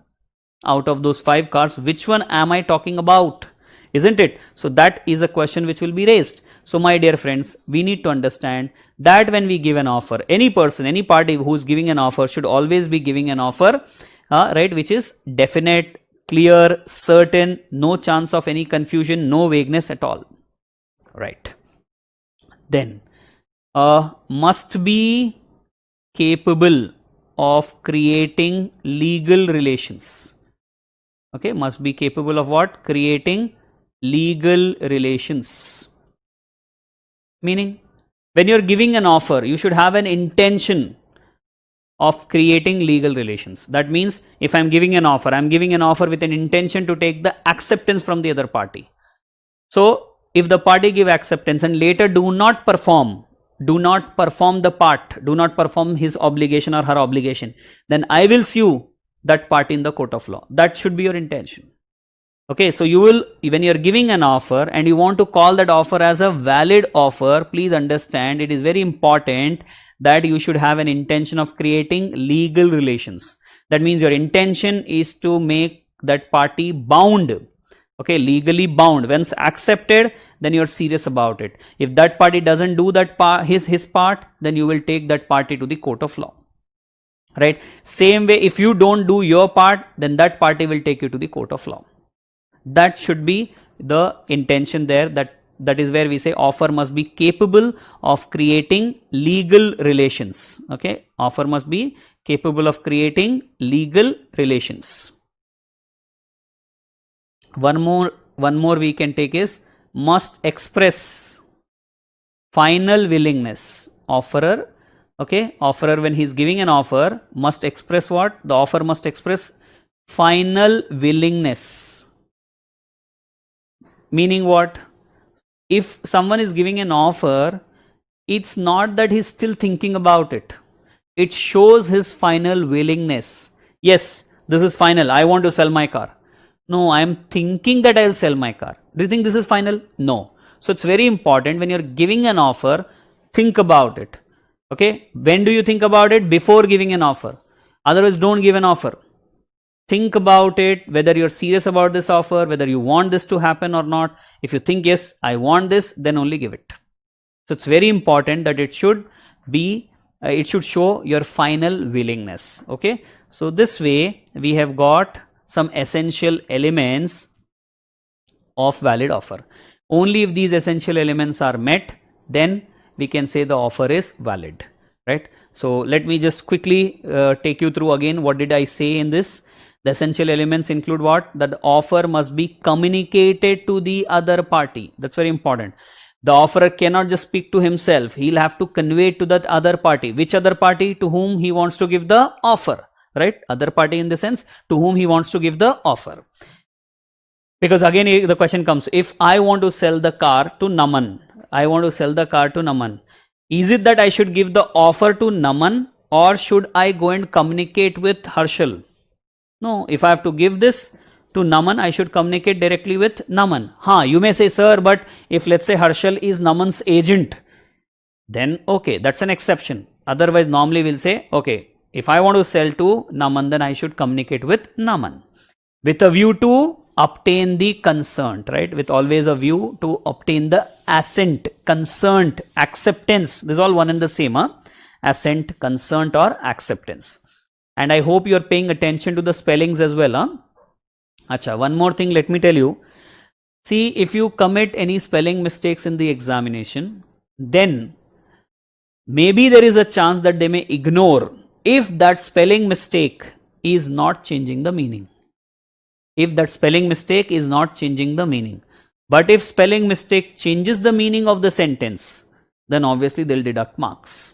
out of those 5 cars, which one am I talking about? Isn't it? So that is a question which will be raised. So my dear friends, we need to understand that when we give an offer, any person, any party who is giving an offer should always be giving an offer, right, which is definite, clear, certain, no chance of any confusion, no vagueness at all. Right. Then must be capable of creating legal relations. Okay, must be capable of what? Creating legal relations. Meaning, when you're giving an offer, you should have an intention of creating legal relations. That means if I'm giving an offer, I'm giving an offer with an intention to take the acceptance from the other party. So if the party give acceptance and later do not perform the part, do not perform his obligation or her obligation, then I will sue that party in the court of law. That should be your intention. Okay, so you will, when you're giving an offer and you want to call that offer as a valid offer, please understand it is very important that you should have an intention of creating legal relations. That means your intention is to make that party bound. Okay, legally bound. Once accepted, then you're serious about it. If that party doesn't do that his part, then you will take that party to the court of law. Right? Same way, if you don't do your part, then that party will take you to the court of law. That should be the intention there. That is where we say offer must be capable of creating legal relations. Okay, offer must be capable of creating legal relations. one more we can take is must express final willingness. Offerer, okay, offerer when he's giving an offer must express what? The offer must express final willingness. Meaning what? If someone is giving an offer, it's not that he's still thinking about it. It shows his final willingness. Yes, this is final. I want to sell my car. No, I am thinking that I'll sell my car. Do you think this is final? No. So it's very important when you're giving an offer, think about it. Okay. When do you think about it? Before giving an offer. Otherwise, don't give an offer. Think about it, whether you're serious about this offer, whether you want this to happen or not. If you think, yes, I want this, then only give it. So it's very important that it should be, it should show your final willingness. Okay. So this way we have got some essential elements of valid offer. Only if these essential elements are met, then we can say the offer is valid, right? So let me just quickly take you through again. What did I say in this? The essential elements include what? That the offer must be communicated to the other party. That's very important. The offerer cannot just speak to himself. He'll have to convey it to that other party. Which other party? To whom he wants to give the offer, right? Other party in the sense to whom he wants to give the offer. Because again the question comes, if I want to sell the car to Naman, is it that I should give the offer to Naman or should I go and communicate with Harshal? No, if I have to give this to Naman, I should communicate directly with Naman. You may say, sir, but if let's say Harshal is Naman's agent, then okay, that's an exception. Otherwise, normally we'll say, okay, if I want to sell to Naman, then I should communicate with Naman with a view to obtain the consent, right? With always a view to obtain the assent, consent, acceptance. This is all one and the same, assent, consent or acceptance. And I hope you are paying attention to the spellings as well. Acha, one more thing, let me tell you. See, if you commit any spelling mistakes in the examination, then maybe there is a chance that they may ignore if that spelling mistake is not changing the meaning. If that spelling mistake is not changing the meaning. But if spelling mistake changes the meaning of the sentence, then obviously they'll deduct marks.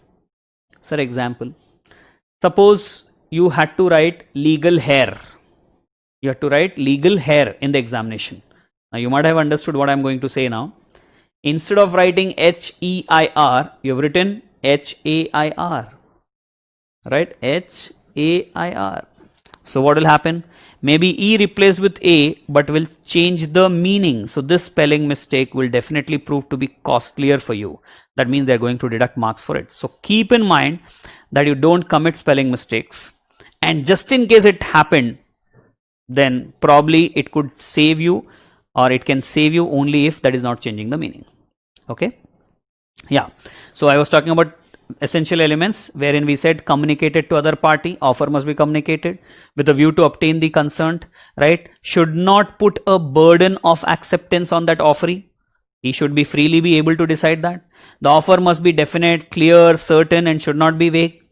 For example, suppose you had to write legal hair. You had to write legal hair in the examination. Now you might have understood what I'm going to say now. Instead of writing H-E-I-R, you've written H-A-I-R. Right? H-A-I-R. So what will happen? Maybe E replaced with A, but will change the meaning. So this spelling mistake will definitely prove to be costlier for you. That means they're going to deduct marks for it. So keep in mind that you don't commit spelling mistakes. And just in case it happened, then probably it could save you, or it can save you only if that is not changing the meaning. Okay. Yeah. So I was talking about essential elements wherein we said communicated to other party, offer must be communicated with a view to obtain the consent, right? Should not put a burden of acceptance on that offeree. He should be freely be able to decide that. The offer must be definite, clear, certain, and should not be vague.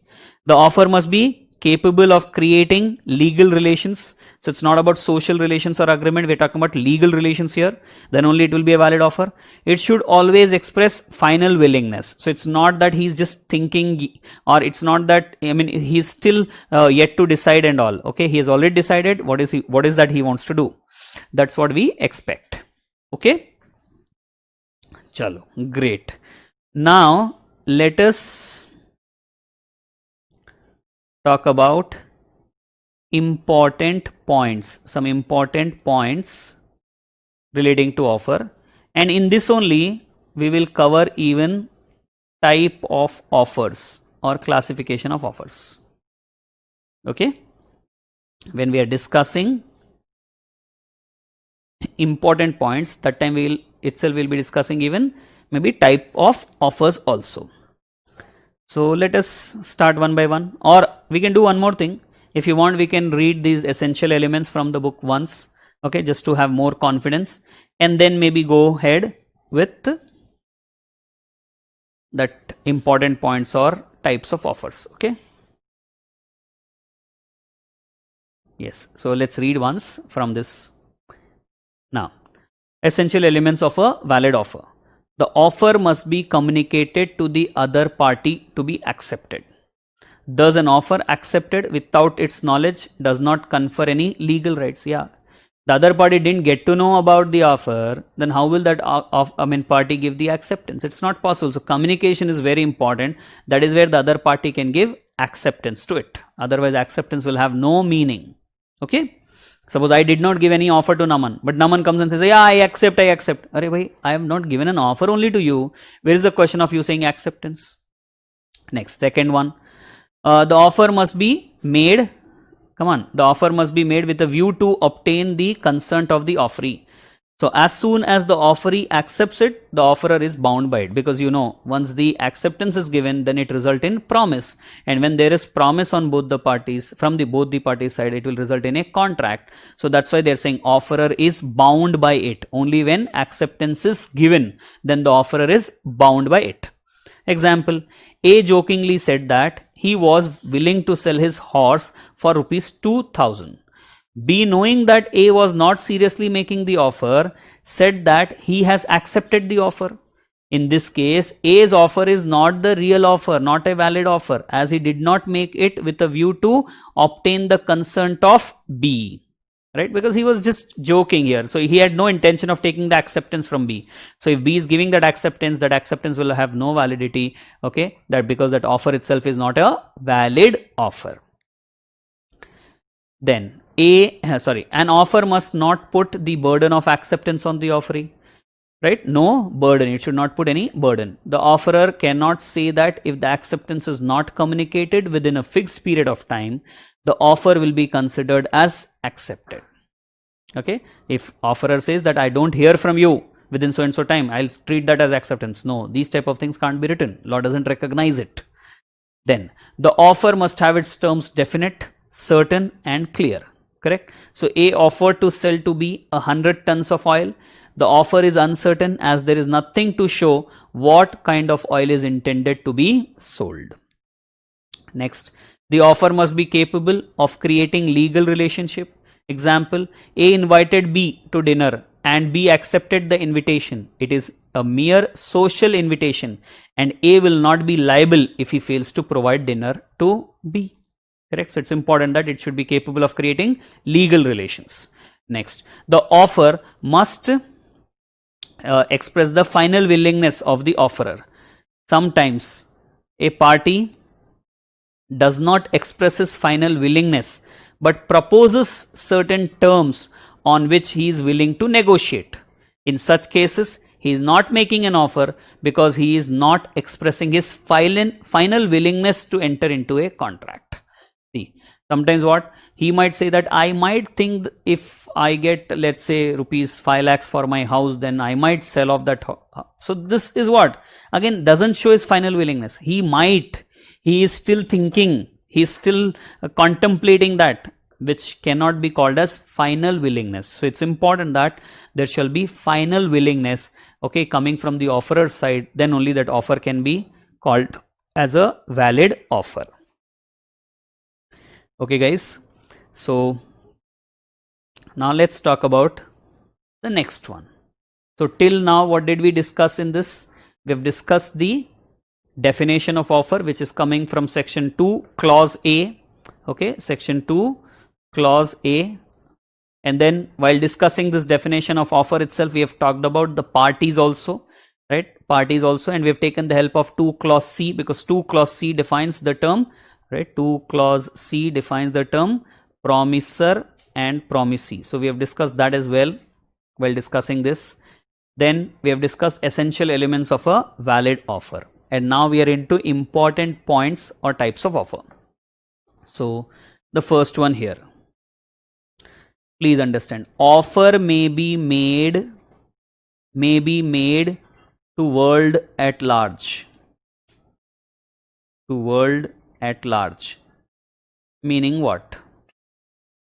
The offer must be capable of creating legal relations. So it's not about social relations or agreement. We're talking about legal relations here. Then only it will be a valid offer. It should always express final willingness. So it's not that he's just thinking, or it's not that, I mean, he's still yet to decide and all. Okay. He has already decided what is that he wants to do. That's what we expect. Okay. Chalo. Great. Now let us talk about important points, some important points relating to offer, and in this only we will cover even type of offers or classification of offers. Okay, when we are discussing important points, that time we will be discussing even maybe type of offers also. So let us start one by one, or we can do one more thing. If you want, we can read these essential elements from the book once, okay, just to have more confidence, and then maybe go ahead with that important points or types of offers. Okay. Yes. So let's read once from this Now, essential elements of a valid offer. The offer must be communicated to the other party to be accepted. Thus, an offer accepted without its knowledge does not confer any legal rights. Yeah, the other party didn't get to know about the offer, then how will that party give the acceptance? It's not possible. So communication is very important. That is where the other party can give acceptance to it. Otherwise, acceptance will have no meaning. Okay. Suppose I did not give any offer to Naman, but Naman comes and says, yeah, I accept. Arey bhai, I have not given an offer only to you. Where is the question of you saying acceptance? Next, second one. The offer must be made. The offer must be made with a view to obtain the consent of the offeree. So as soon as the offeree accepts it, the offerer is bound by it, because once the acceptance is given, then it results in promise. And when there is promise on both the parties, from both the parties side, it will result in a contract. So that's why they're saying offerer is bound by it. Only when acceptance is given, then the offerer is bound by it. Example, A jokingly said that he was willing to sell his horse for rupees 2000. B, knowing that A was not seriously making the offer, said that he has accepted the offer. In this case, A's offer is not the real offer, not a valid offer, as he did not make it with a view to obtain the consent of B. Right? Because he was just joking here. So he had no intention of taking the acceptance from B. So if B is giving that acceptance will have no validity. Okay? That because that offer itself is not a valid offer. Then an offer must not put the burden of acceptance on the offeree. Right? No burden. It should not put any burden. The offerer cannot say that if the acceptance is not communicated within a fixed period of time, the offer will be considered as accepted. Okay? If offerer says that I don't hear from you within so and so time, I'll treat that as acceptance. No, these type of things can't be written. Law doesn't recognize it. Then the offer must have its terms definite, certain and clear. Correct? So A offered to sell to B 100 tons of oil. The offer is uncertain as there is nothing to show what kind of oil is intended to be sold. Next, the offer must be capable of creating legal relationship. Example, A invited B to dinner and B accepted the invitation. It is a mere social invitation and A will not be liable if he fails to provide dinner to B. Correct? So it's important that it should be capable of creating legal relations. Next, the offer must express the final willingness of the offerer. Sometimes a party does not express his final willingness but proposes certain terms on which he is willing to negotiate. In such cases, he is not making an offer because he is not expressing his final willingness to enter into a contract. See, sometimes what he might say that I might think if I get, let's say, rupees 5 lakhs for my house, then I might sell off that. So this is what again doesn't show his final willingness. He is still thinking, he is still contemplating that, which cannot be called as final willingness. So it's important that there shall be final willingness, okay, coming from the offerer's side. Then only that offer can be called as a valid offer. Okay guys, so now let's talk about the next one. So till now, what did we discuss in this? We have discussed the definition of offer, which is coming from section 2 clause A. Okay, section 2 clause A. And then while discussing this definition of offer itself, we have talked about the parties also, right? Parties also, and we have taken the help of 2 clause C, because 2 clause C defines the term, right? 2 clause C defines the term promisor and promisee. So we have discussed that as well while discussing this. Then we have discussed essential elements of a valid offer. And now we are into important points or types of offer. So the first one here, please understand, offer may be made to world at large. To world at large. Meaning what?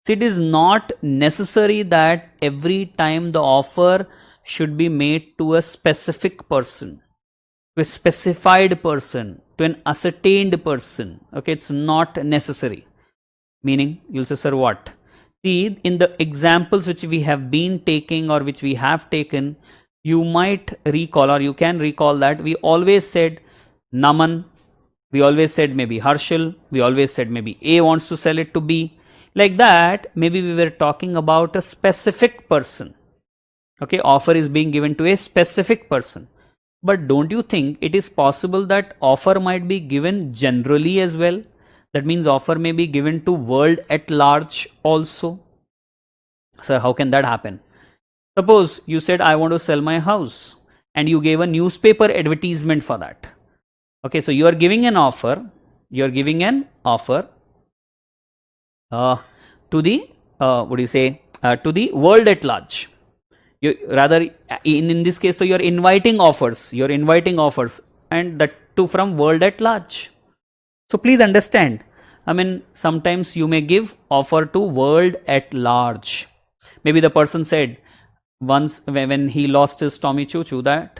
It is not necessary that every time the offer should be made to a specific person, to a specified person, to an ascertained person. Okay, it's not necessary. Meaning, you'll say, sir, what? See, in the examples which we have been taking or which we have taken, you might recall or you can recall that we always said Naman, we always said maybe Harshal, we always said maybe A wants to sell it to B. Like that, maybe we were talking about a specific person. Okay, offer is being given to a specific person. But don't you think it is possible that offer might be given generally as well? That means offer may be given to world at large also. Sir, how can that happen? Suppose you said, I want to sell my house, and you gave a newspaper advertisement for that. Okay, so you are giving an offer. You are giving an offer to the to the world at large. You rather in this case, so you are inviting offers. You are inviting offers, and that too from world at large. So please understand. I mean, sometimes you may give offer to world at large. Maybe the person said once when he lost his Tommy Choo Choo that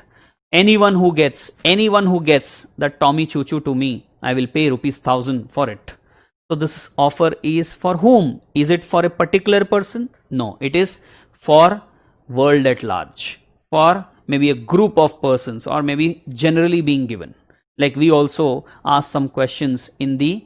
anyone who gets that Tommy Choo Choo to me, I will pay ₹1,000 for it. So this offer is for whom? Is it for a particular person? No, it is for world at large, for maybe a group of persons, or maybe generally being given. Like we also ask some questions in the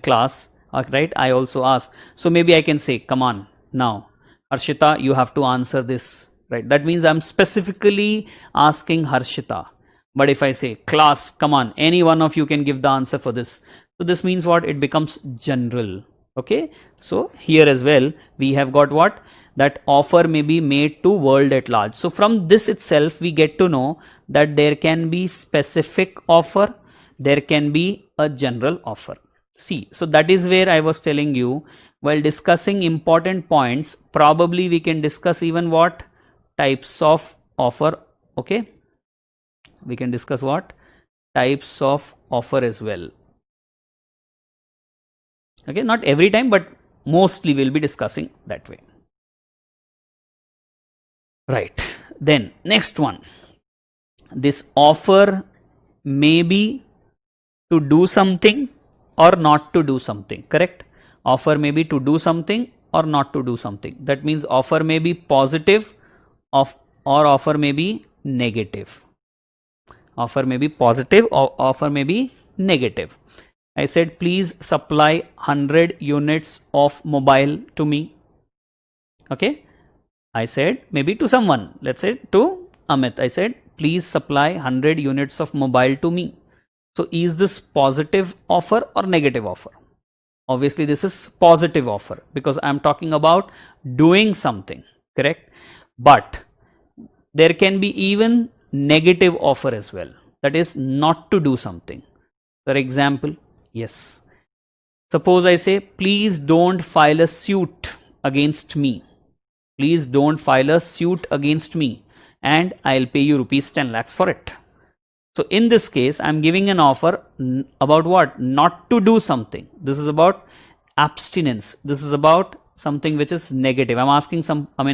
class, right? I also ask. So maybe I can say, come on now, Harshita, you have to answer this, right? That means I'm specifically asking Harshita. But if I say, class, come on, any one of you can give the answer for this. So this means what? It becomes general. Okay. So here as well, we have got what? That offer may be made to world at large. So from this itself, we get to know that there can be specific offer, there can be a general offer. See, so that is where I was telling you, while discussing important points, probably we can discuss even what types of offer. Okay, we can discuss what types of offer as well. Okay, not every time, but mostly we'll be discussing that way. Right, then next one, this offer may be to do something or not to do something, correct? Offer may be to do something or not to do something. That means offer may be positive or offer may be negative. Offer may be positive or offer may be negative. I said, please supply 100 units of mobile to me. Okay. I said maybe to someone, let's say to Amit, I said, please supply 100 units of mobile to me. So is this positive offer or negative offer? Obviously this is positive offer because I'm talking about doing something, correct? But there can be even negative offer as well. That is not to do something. For example, yes. Suppose I say, please don't file a suit against me. Please don't file a suit against me and I'll pay you ₹10 lakhs for it. So in this case, I'm giving an offer about what? Not to do something. This is about abstinence. This is about something which is negative. I'm asking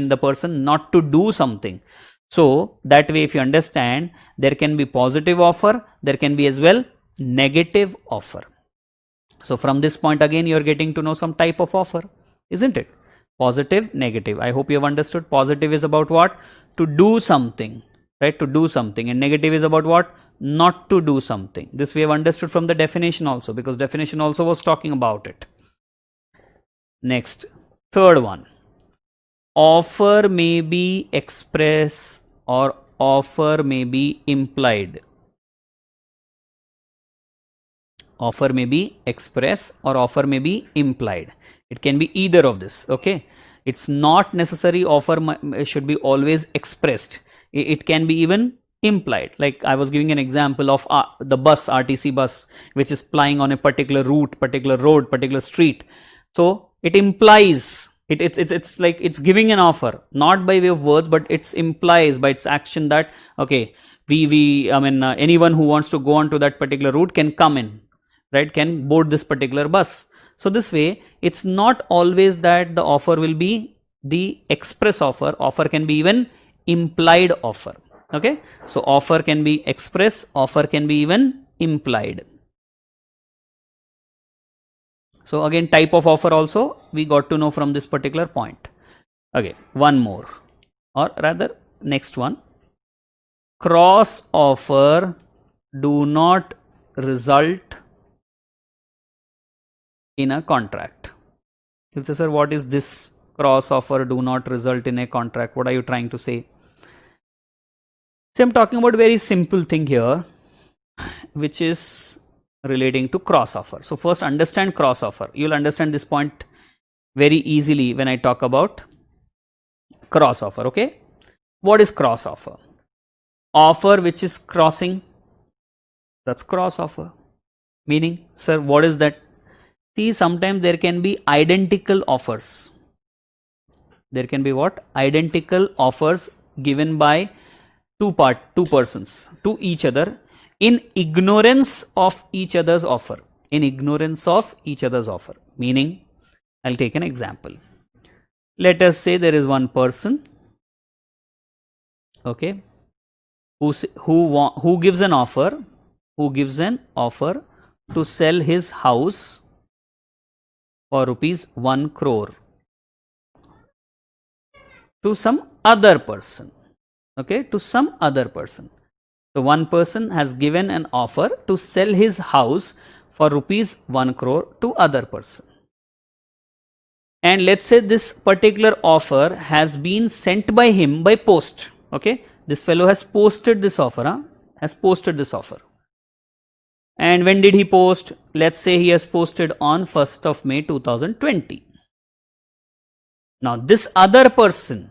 the person not to do something. So that way, if you understand, there can be positive offer, there can be as well negative offer. So from this point again, you're getting to know some type of offer, isn't it? Positive, negative. I hope you have understood. Positive is about what? To do something, right? To do something. And negative is about what? Not to do something. This we have understood from the definition also, because definition also was talking about it. Next, third one. Offer may be express or offer may be implied. Offer may be express or offer may be implied. It can be either of this. Okay, it's not necessary offer should be always expressed. It can be even implied. Like I was giving an example of the bus, RTC bus, which is plying on a particular route, particular road, particular street. So it implies, it's like it's giving an offer, not by way of words, but it implies by its action that, okay, anyone who wants to go on to that particular route can come in, right? Can board this particular bus. So this way, it's not always that the offer will be the express offer. Offer can be even implied offer. Okay. So offer can be express, offer can be even implied. So again, type of offer also we got to know from this particular point. Okay, one more, or rather next one. Cross offer do not result in a contract. You'll say, sir, what is this cross offer do not result in a contract? What are you trying to say? So I'm talking about a very simple thing here, which is relating to cross offer. So first understand cross offer. You'll understand this point very easily when I talk about cross offer. Okay, what is cross offer? Offer which is crossing, that's cross offer. Meaning, sir, what is that? See, sometimes there can be identical offers. There can be what? Identical offers given by two persons to each other in ignorance of each other's offer. In ignorance of each other's offer. Meaning, I'll take an example. Let us say there is one person, okay, who gives an offer to sell his house for rupees 1 crore to some other person. Okay, to some other person. So one person has given an offer to sell his house for rupees 1 crore to other person. And let's say this particular offer has been sent by him by post. Okay, this fellow has posted this offer, has posted this offer. And when did he post? Let's say he has posted on 1st of May 2020. Now this other person,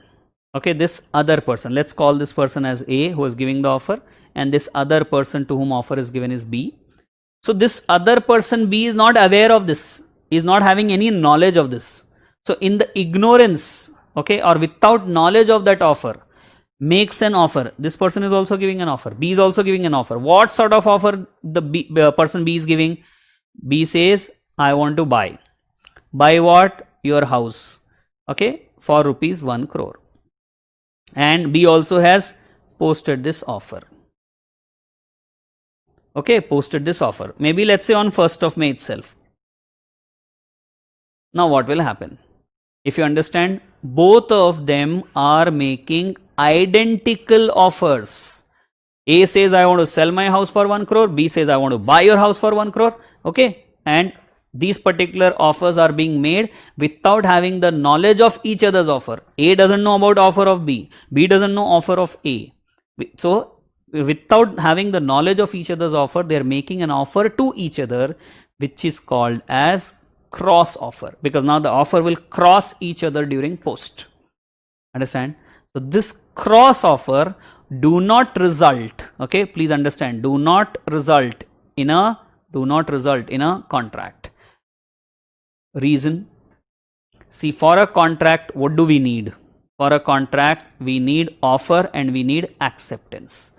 okay, this other person, let's call this person as A, who is giving the offer, and this other person to whom offer is given is B. So this other person B is not aware of this, is not having any knowledge of this. So in the ignorance, okay, or without knowledge of that offer, makes an offer. This person is also giving an offer. B is also giving an offer. What sort of offer the person B is giving? B says, I want to buy. Buy what? Your house. Okay, for rupees 1 crore. And B also has posted this offer. Okay, posted this offer. Maybe let's say on 1st of May itself. Now what will happen? If you understand, both of them are making identical offers. A says, I want to sell my house for 1 crore. B says, I want to buy your house for 1 crore. Okay, and these particular offers are being made without having the knowledge of each other's offer. A doesn't know about offer of B. B doesn't know offer of A. So without having the knowledge of each other's offer, they are making an offer to each other, which is called as cross offer, because now the offer will cross each other during post. Understand? So this cross offer do not result, okay, please understand, do not result in a contract. Reason? See, for a contract, what do we need? For a contract, we need offer and we need acceptance.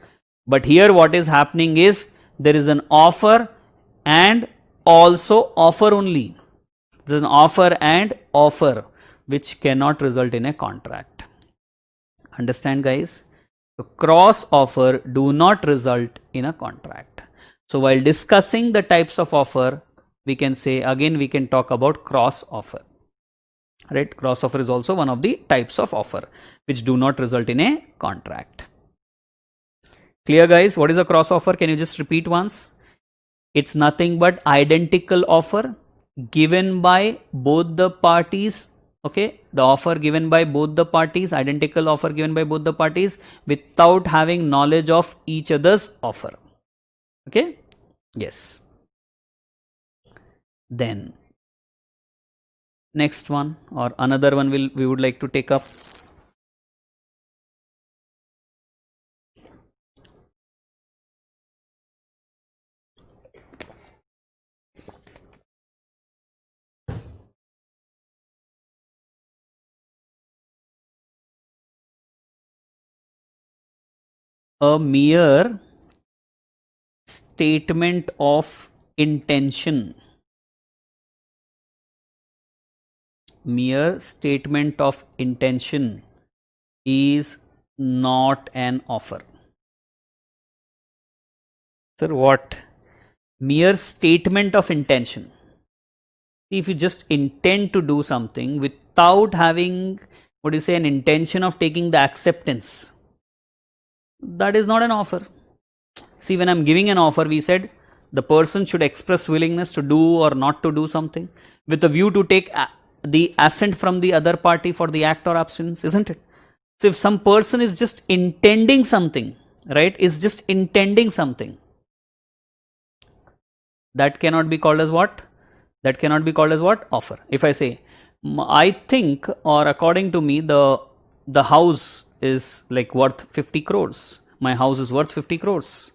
But here what is happening is, there is an offer and also offer only. There is an offer and offer, which cannot result in a contract. Understand, guys? So cross offer do not result in a contract. So while discussing the types of offer, we can say, again we can talk about cross offer. Right? Cross offer is also one of the types of offer which do not result in a contract. Clear, guys? What is a cross offer? Can you just repeat once? It's nothing but identical offer given by both the parties. Okay, the offer given by both the parties, identical offer given by both the parties without having knowledge of each other's offer. Okay, yes. Then next one, or another one we would like to take up. A mere statement of intention. Mere statement of intention is not an offer. Sir, what? Mere statement of intention. if you just intend to do something without having, what do you say, an intention of taking the acceptance, that is not an offer. See, when I'm giving an offer, we said the person should express willingness to do or not to do something with a view to take the assent from the other party for the act or abstinence, isn't it? So if some person is just intending something, right, is just intending something, that cannot be called as what? That cannot be called as what? Offer. If I say, I think, or according to me, the house is like worth 50 crores. My house is worth 50 crores.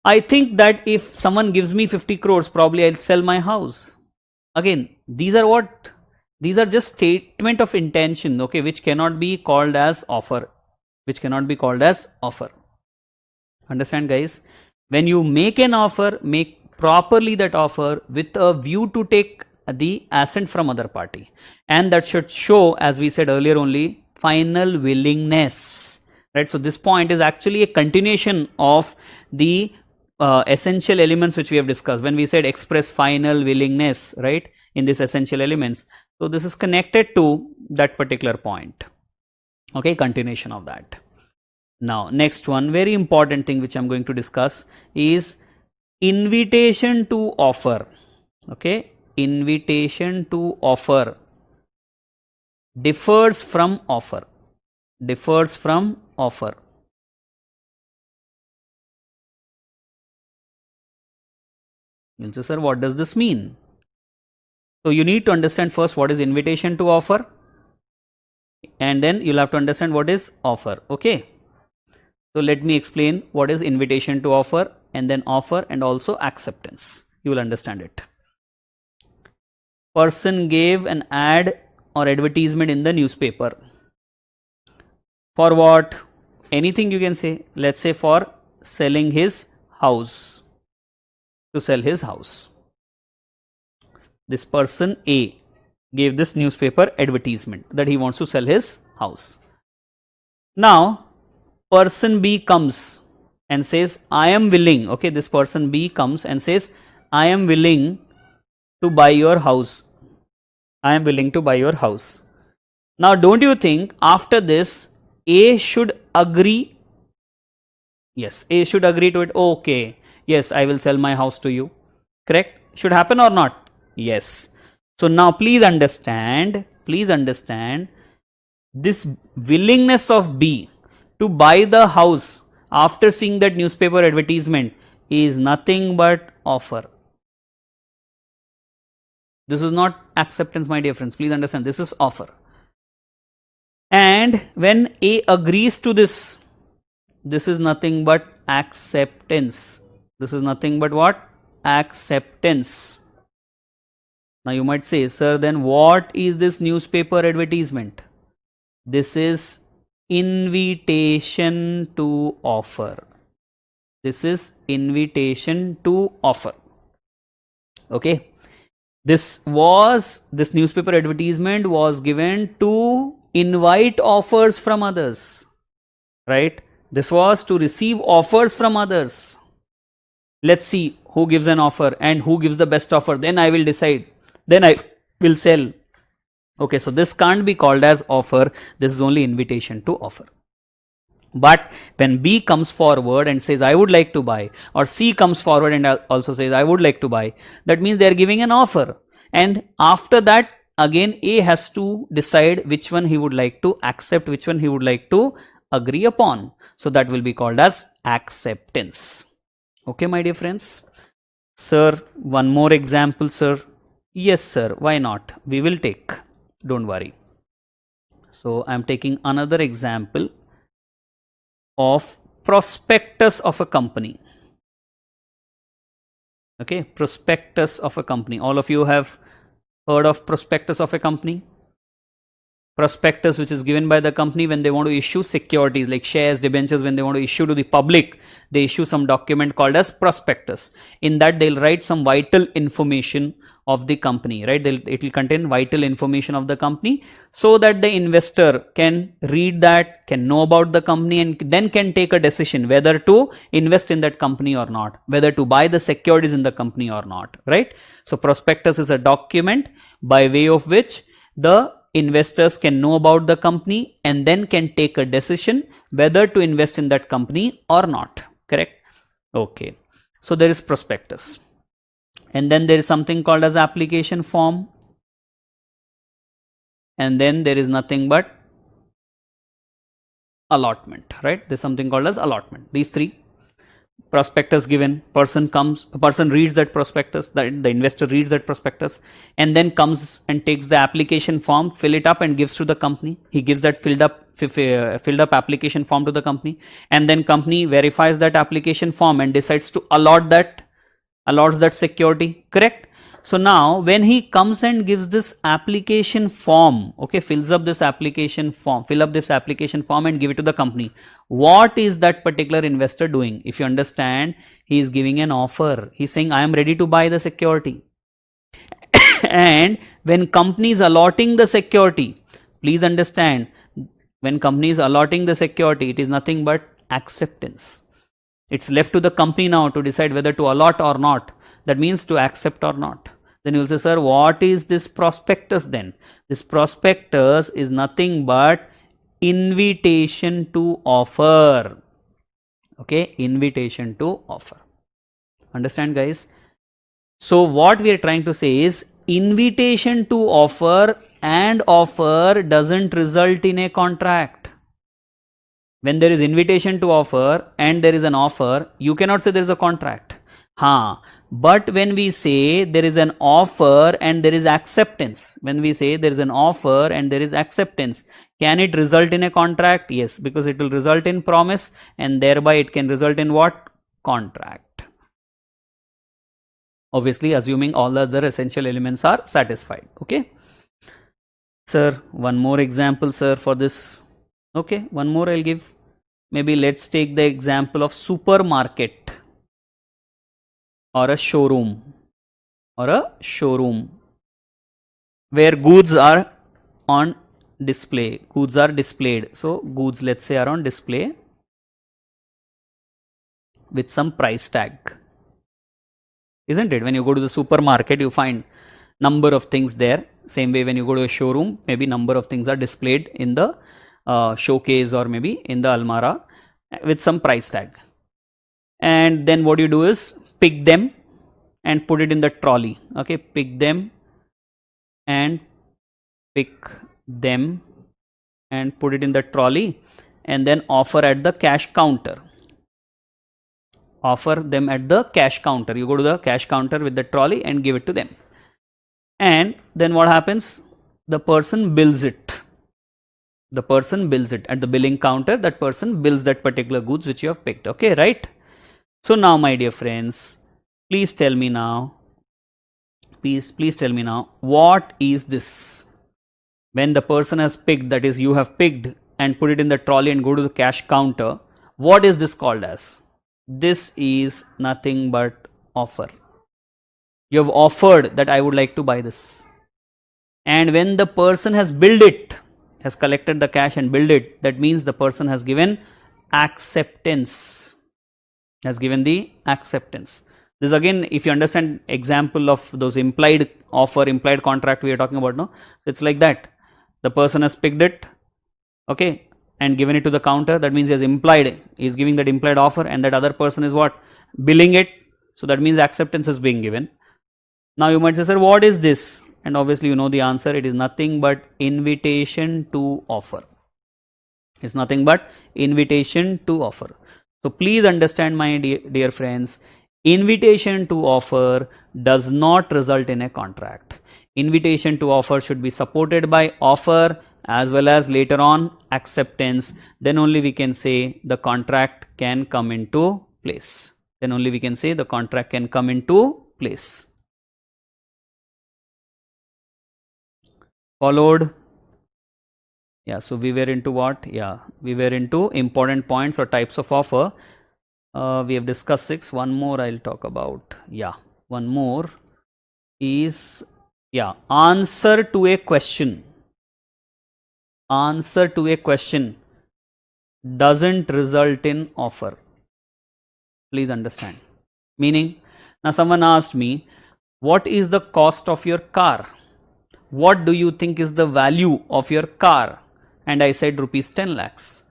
I think that if someone gives me 50 crores, probably I'll sell my house. Again, these are what? These are just statement of intention, okay, which cannot be called as offer. Which cannot be called as offer. Understand, guys? When you make an offer, make properly that offer with a view to take the assent from other party, and that should show, as we said earlier, only final willingness, right? So this point is actually a continuation of the essential elements which we have discussed when we said express final willingness, right, in these essential elements. So this is connected to that particular point, okay, continuation of that. Now next one, very important thing which I'm going to discuss is invitation to offer. Okay, invitation to offer differs from offer. Differs from offer. You'll say, sir, what does this mean? So you need to understand first what is invitation to offer, and then you'll have to understand what is offer. Okay, so let me explain what is invitation to offer, and then offer, and also acceptance. You will understand it. Person gave an ad or advertisement in the newspaper. For what? Anything you can say. Let's say for selling his house. To sell his house. This person A gave this newspaper advertisement that he wants to sell his house. Now, person B comes and says, I am willing. Okay, this person B comes and says, I am willing to buy your house. I am willing to buy your house. Now, don't you think after this, A should agree? Yes, A should agree to it. Okay, yes, I will sell my house to you. Correct? Should happen or not? Yes. So now please understand this willingness of B to buy the house after seeing that newspaper advertisement is nothing but offer. This is not acceptance, my dear friends. Please understand, this is offer. And when A agrees to this, this is nothing but acceptance. This is nothing but what? Acceptance. Now you might say, sir, then what is this newspaper advertisement? This is invitation to offer. This is invitation to offer. Okay. This newspaper advertisement was given to invite offers from others. Right? This was to receive offers from others. Let's see who gives an offer and who gives the best offer. Then I will decide. Then I will sell. Okay, so this can't be called as offer. This is only invitation to offer. But when B comes forward and says, I would like to buy, or C comes forward and also says, I would like to buy, that means they are giving an offer. And after that, again, A has to decide which one he would like to accept, which one he would like to agree upon. So that will be called as acceptance. Okay, my dear friends. Sir, one more example, sir. Yes, sir. Why not? We will take. Don't worry. So I am taking another example of prospectus of a company. Okay, prospectus of a company. All of you have heard of prospectus of a company? Prospectus which is given by the company when they want to issue securities like shares, debentures. When they want to issue to the public, they issue some document called as prospectus. In that they'll write some vital information of the company, right? It will contain vital information of the company so that the investor can read that, can know about the company, and then can take a decision whether to invest in that company or not, whether to buy the securities in the company or not, right? So prospectus is a document by way of which the investors can know about the company and then can take a decision whether to invest in that company or not, correct? Okay, so there is prospectus. And then there is something called as application form, and then there is nothing but allotment, right? There's something called as allotment. These three: prospectus given, person reads that prospectus, the investor reads that prospectus, and then comes and takes the application form, fill it up and gives to the company. He gives that filled up application form to the company, and then company verifies that application form and decides to allots that security, correct? So now when he comes and gives this application form, okay, fill up this application form and give it to the company, what is that particular investor doing? If you understand, he is giving an offer. He's saying, I am ready to buy the security. And when company is allotting the security, please understand, when company is allotting the security, it is nothing but acceptance. It's left to the company now to decide whether to allot or not. That means to accept or not. Then you will say, sir, what is this prospectus then? This prospectus is nothing but invitation to offer. Okay, invitation to offer. Understand, guys? So what we are trying to say is, invitation to offer and offer doesn't result in a contract. When there is invitation to offer and there is an offer, you cannot say there is a contract. But when we say there is an offer and there is acceptance, can it result in a contract? Yes, because it will result in promise, and thereby it can result in what? Contract. Obviously, assuming all the other essential elements are satisfied. Okay. Sir, one more example, sir, for this. Okay, one more I'll give. Maybe let's take the example of supermarket or a showroom where goods are on display. Goods are displayed. So goods, let's say, are on display with some price tag. Isn't it? When you go to the supermarket, you find number of things there. Same way when you go to a showroom, maybe number of things are displayed in the showcase or maybe in the almara with some price tag. And then what you do is pick them and put it in the trolley. Okay, pick them and put it in the trolley, and then offer at the cash counter. Offer them at the cash counter. You go to the cash counter with the trolley and give it to them. And then what happens? The person bills it. At the billing counter. That person bills that particular goods which you have picked. Okay, right? So now, my dear friends, please tell me now, what is this? When the person has picked, that is, you have picked and put it in the trolley and go to the cash counter, what is this called as? This is nothing but offer. You have offered that I would like to buy this. And when the person has billed it, has collected the cash and billed it, that means the person has given acceptance. Has given the acceptance. This again, if you understand example of those implied offer, implied contract we are talking about, no? So it's like that. The person has picked it, okay, and given it to the counter. That means he has implied, he is giving that implied offer, and that other person is what? Billing it. So that means acceptance is being given. Now you might say, sir, what is this? And obviously you know the answer. It is nothing but invitation to offer. It's nothing but invitation to offer. So please understand, my dear friends, invitation to offer does not result in a contract. Invitation to offer should be supported by offer as well as later on acceptance. Then only we can say the contract can come into place. Followed? Yeah, so we were into what? Yeah, we were into important points or types of offer. We have discussed 6. One more I'll talk about. Yeah, one more. is, yeah, answer to a question. Answer to a question doesn't result in offer. Please understand. Meaning, now someone asked me, what is the cost of your car? What do you think is the value of your car? And I said rupees 10 lakhs.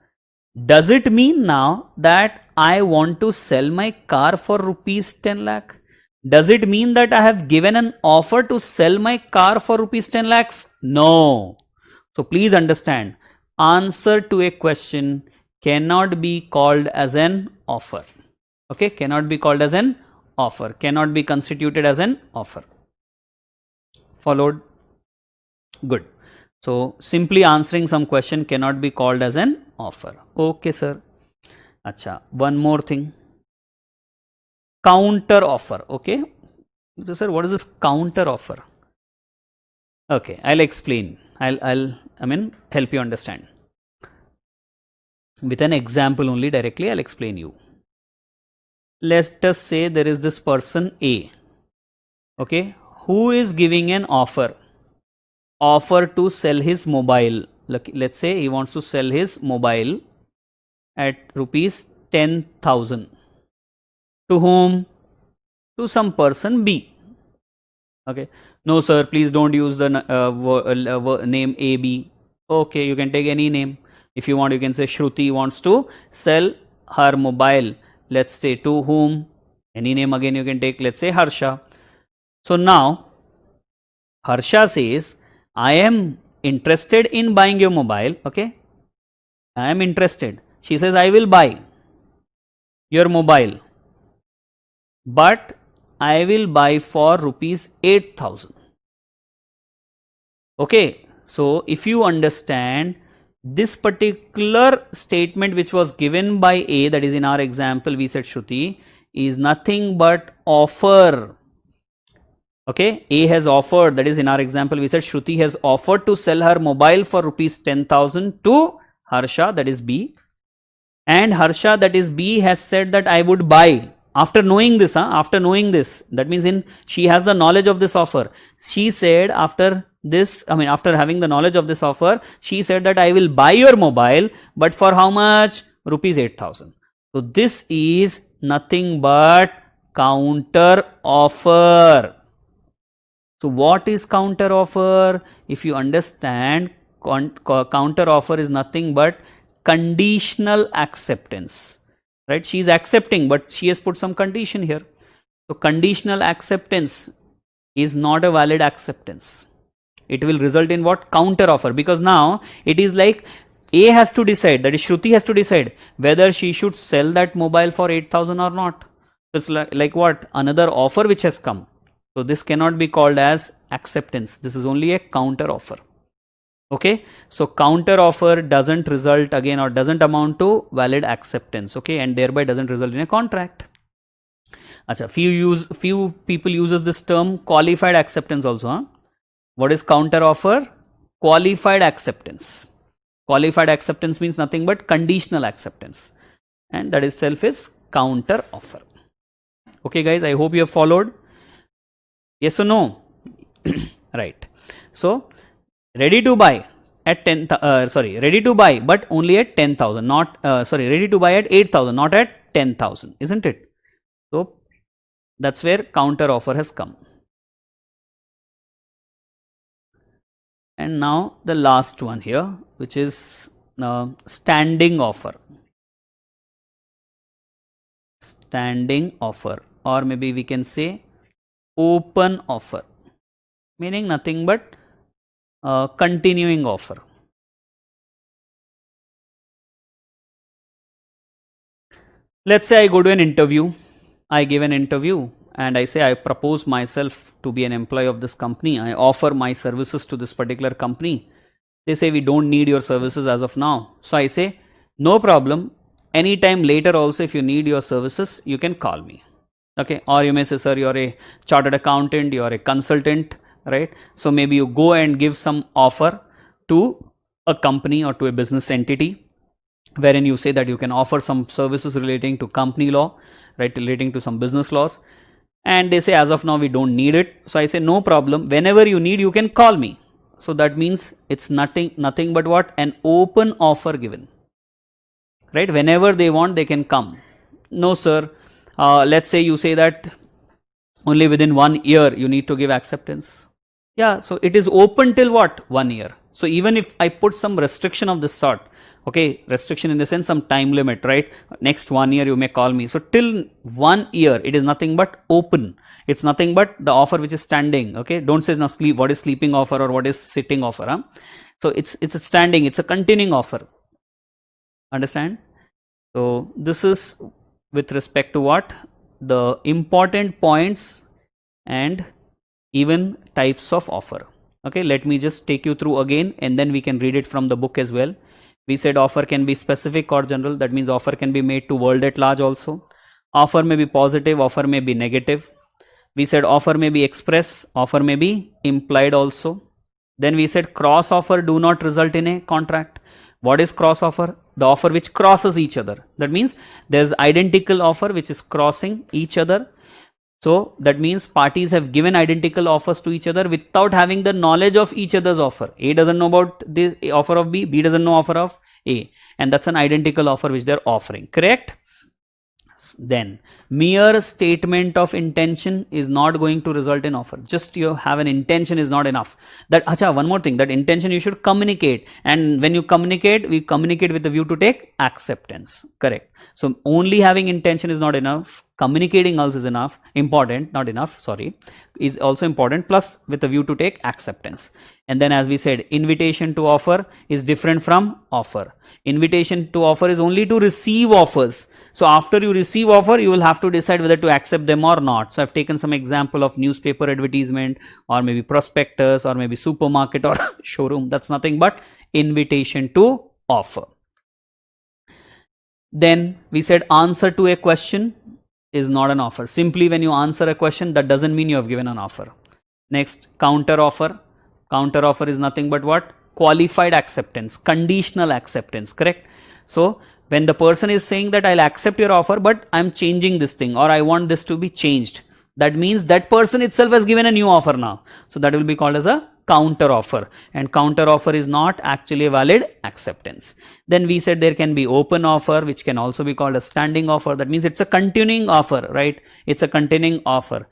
Does it mean now that I want to sell my car for rupees 10 lakh? Does it mean that I have given an offer to sell my car for rupees 10 lakhs? No. So please understand, answer to a question cannot be called as an offer. Okay, cannot be called as an offer, cannot be constituted as an offer. Followed? Good. So simply answering some question cannot be called as an offer. Okay, sir. Acha, one more thing. Counter offer. Okay. So, sir, what is this counter offer? Okay, I'll explain. I'll help you understand. With an example only directly, I'll explain you. Let's just say there is this person A, okay, who is giving an offer to sell his mobile. Let's say he wants to sell his mobile at rupees 10,000. To whom? To some person B. Okay. No, sir, please don't use the name AB. Okay, you can take any name. If you want, you can say Shruti wants to sell her mobile. Let's say to whom? Any name again you can take. Let's say Harsha. So now Harsha says, I am interested in buying your mobile. Okay. I am interested. She says, I will buy your mobile, but I will buy for rupees 8,000. Okay. So if you understand, this particular statement which was given by A, that is in our example we said Shruti, is nothing but offer. Okay, A has offered, that is in our example we said Shruti has offered to sell her mobile for rupees 10,000 to Harsha, that is B, and Harsha, that is B, has said that I would buy. After knowing this, that means she has the knowledge of this offer. She said after having the knowledge of this offer, she said that I will buy your mobile, but for how much? Rupees 8,000. So this is nothing but counter offer. So what is counter offer? If you understand, counter offer is nothing but conditional acceptance. Right? She is accepting, but she has put some condition here. So conditional acceptance is not a valid acceptance. It will result in what? Counter offer. Because now it is like A has to decide, that is Shruti has to decide whether she should sell that mobile for 8,000 or not. It's like what? Another offer which has come. So this cannot be called as acceptance. This is only a counter offer. Okay, so counter offer doesn't result again or doesn't amount to valid acceptance. Okay, and thereby doesn't result in a contract. Acha, few people uses this term qualified acceptance also. Huh? What is counter offer? Qualified acceptance. Qualified acceptance means nothing but conditional acceptance, and that itself is counter offer. Okay, guys, I hope you have followed. Yes or no? Right. So ready to buy at ready to buy, but only at 10,000, not, ready to buy at 8,000, not at 10,000, isn't it? So that's where counter offer has come. And now the last one here, which is standing offer. Standing offer, or maybe we can say open offer, meaning nothing but continuing offer. Let's say I go to an interview, I give an interview and I say I propose myself to be an employee of this company, I offer my services to this particular company. They say we don't need your services as of now. So I say no problem, anytime later also if you need your services you can call me. Okay, or you may say, sir, you're a chartered accountant, you're a consultant, right? So maybe you go and give some offer to a company or to a business entity, wherein you say that you can offer some services relating to company law, right, relating to some business laws. and they say as of now we don't need it. So I say no problem, whenever you need you can call me. So that means it's nothing but what? An open offer given, right? Whenever they want they can come. No sir, let's say you say that only within 1 year you need to give acceptance. Yeah, so it is open till what? 1 year. So even if I put some restriction of this sort, okay, restriction in the sense some time limit, right? Next 1 year you may call me. So till 1 year it is nothing but open. It's nothing but the offer which is standing. Okay, don't say now sleep. What is sleeping offer or what is sitting offer? Huh? So it's a standing. It's a continuing offer. Understand? So this is with respect to what? The important points and even types of offer. Okay, let me just take you through again and then we can read it from the book as well. We said offer can be specific or general. That means offer can be made to world at large also. Offer may be positive, offer may be negative. We said offer may be express, offer may be implied also. Then we said cross offer do not result in a contract. What is cross offer? The offer which crosses each other. That means there's identical offer which is crossing each other. So that means parties have given identical offers to each other without having the knowledge of each other's offer. A doesn't know about the offer of B, B doesn't know offer of A, and that's an identical offer which they're offering. Correct? Then mere statement of intention is not going to result in offer. Just you have an intention is not enough. That one more thing, that intention you should communicate, and when you communicate, we communicate with the view to take acceptance. Correct? So only having intention is not enough. Communicating also is enough, important, not enough, sorry, is also important, plus with a view to take acceptance. And then as we said, invitation to offer is different from offer. Invitation to offer is only to receive offers. So after you receive offer, you will have to decide whether to accept them or not. So I've taken some example of newspaper advertisement or maybe prospectus or maybe supermarket or showroom. That's nothing but invitation to offer. Then we said answer to a question is not an offer. Simply when you answer a question, that doesn't mean you have given an offer. Next, counter offer. Counter offer is nothing but what? Qualified acceptance, conditional acceptance, correct? So when the person is saying that I'll accept your offer, but I'm changing this thing or I want this to be changed, that means that person itself has given a new offer now. So that will be called as a counter offer, and counter offer is not actually a valid acceptance. Then we said there can be open offer, which can also be called a standing offer. That means it's a continuing offer, right? It's a continuing offer.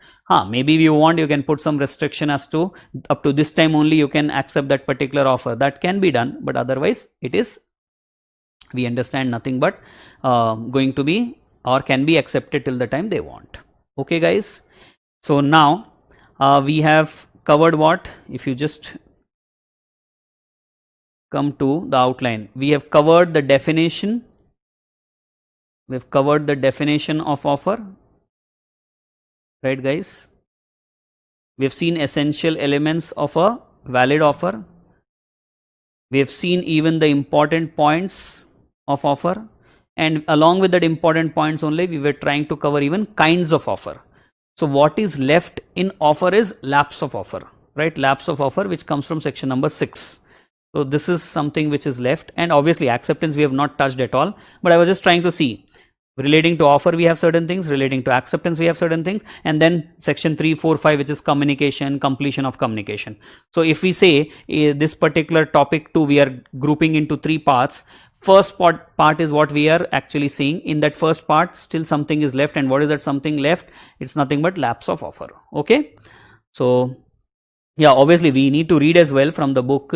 Maybe if you want, you can put some restriction as to up to this time only you can accept that particular offer. That can be done, but otherwise it is, we understand, nothing but going to be or can be accepted till the time they want. Okay guys, so now we have covered what? If you just come to the outline, we have covered the definition. We have covered the definition of offer, right guys? We have seen essential elements of a valid offer. We have seen even the important points of offer, and along with that important points only, we were trying to cover even kinds of offer. So what is left in offer is lapse of offer, right? Lapse of offer, which comes from section number 6. So this is something which is left, and obviously acceptance we have not touched at all, but I was just trying to see, relating to offer we have certain things, relating to acceptance we have certain things, and then section 3, 4, 5, which is communication, completion of communication. So if we say this particular topic 2 we are grouping into 3 parts, first part is what we are actually seeing. In that first part still something is left, and what is that something left? It's nothing but lapse of offer. Okay, so yeah, obviously we need to read as well from the book.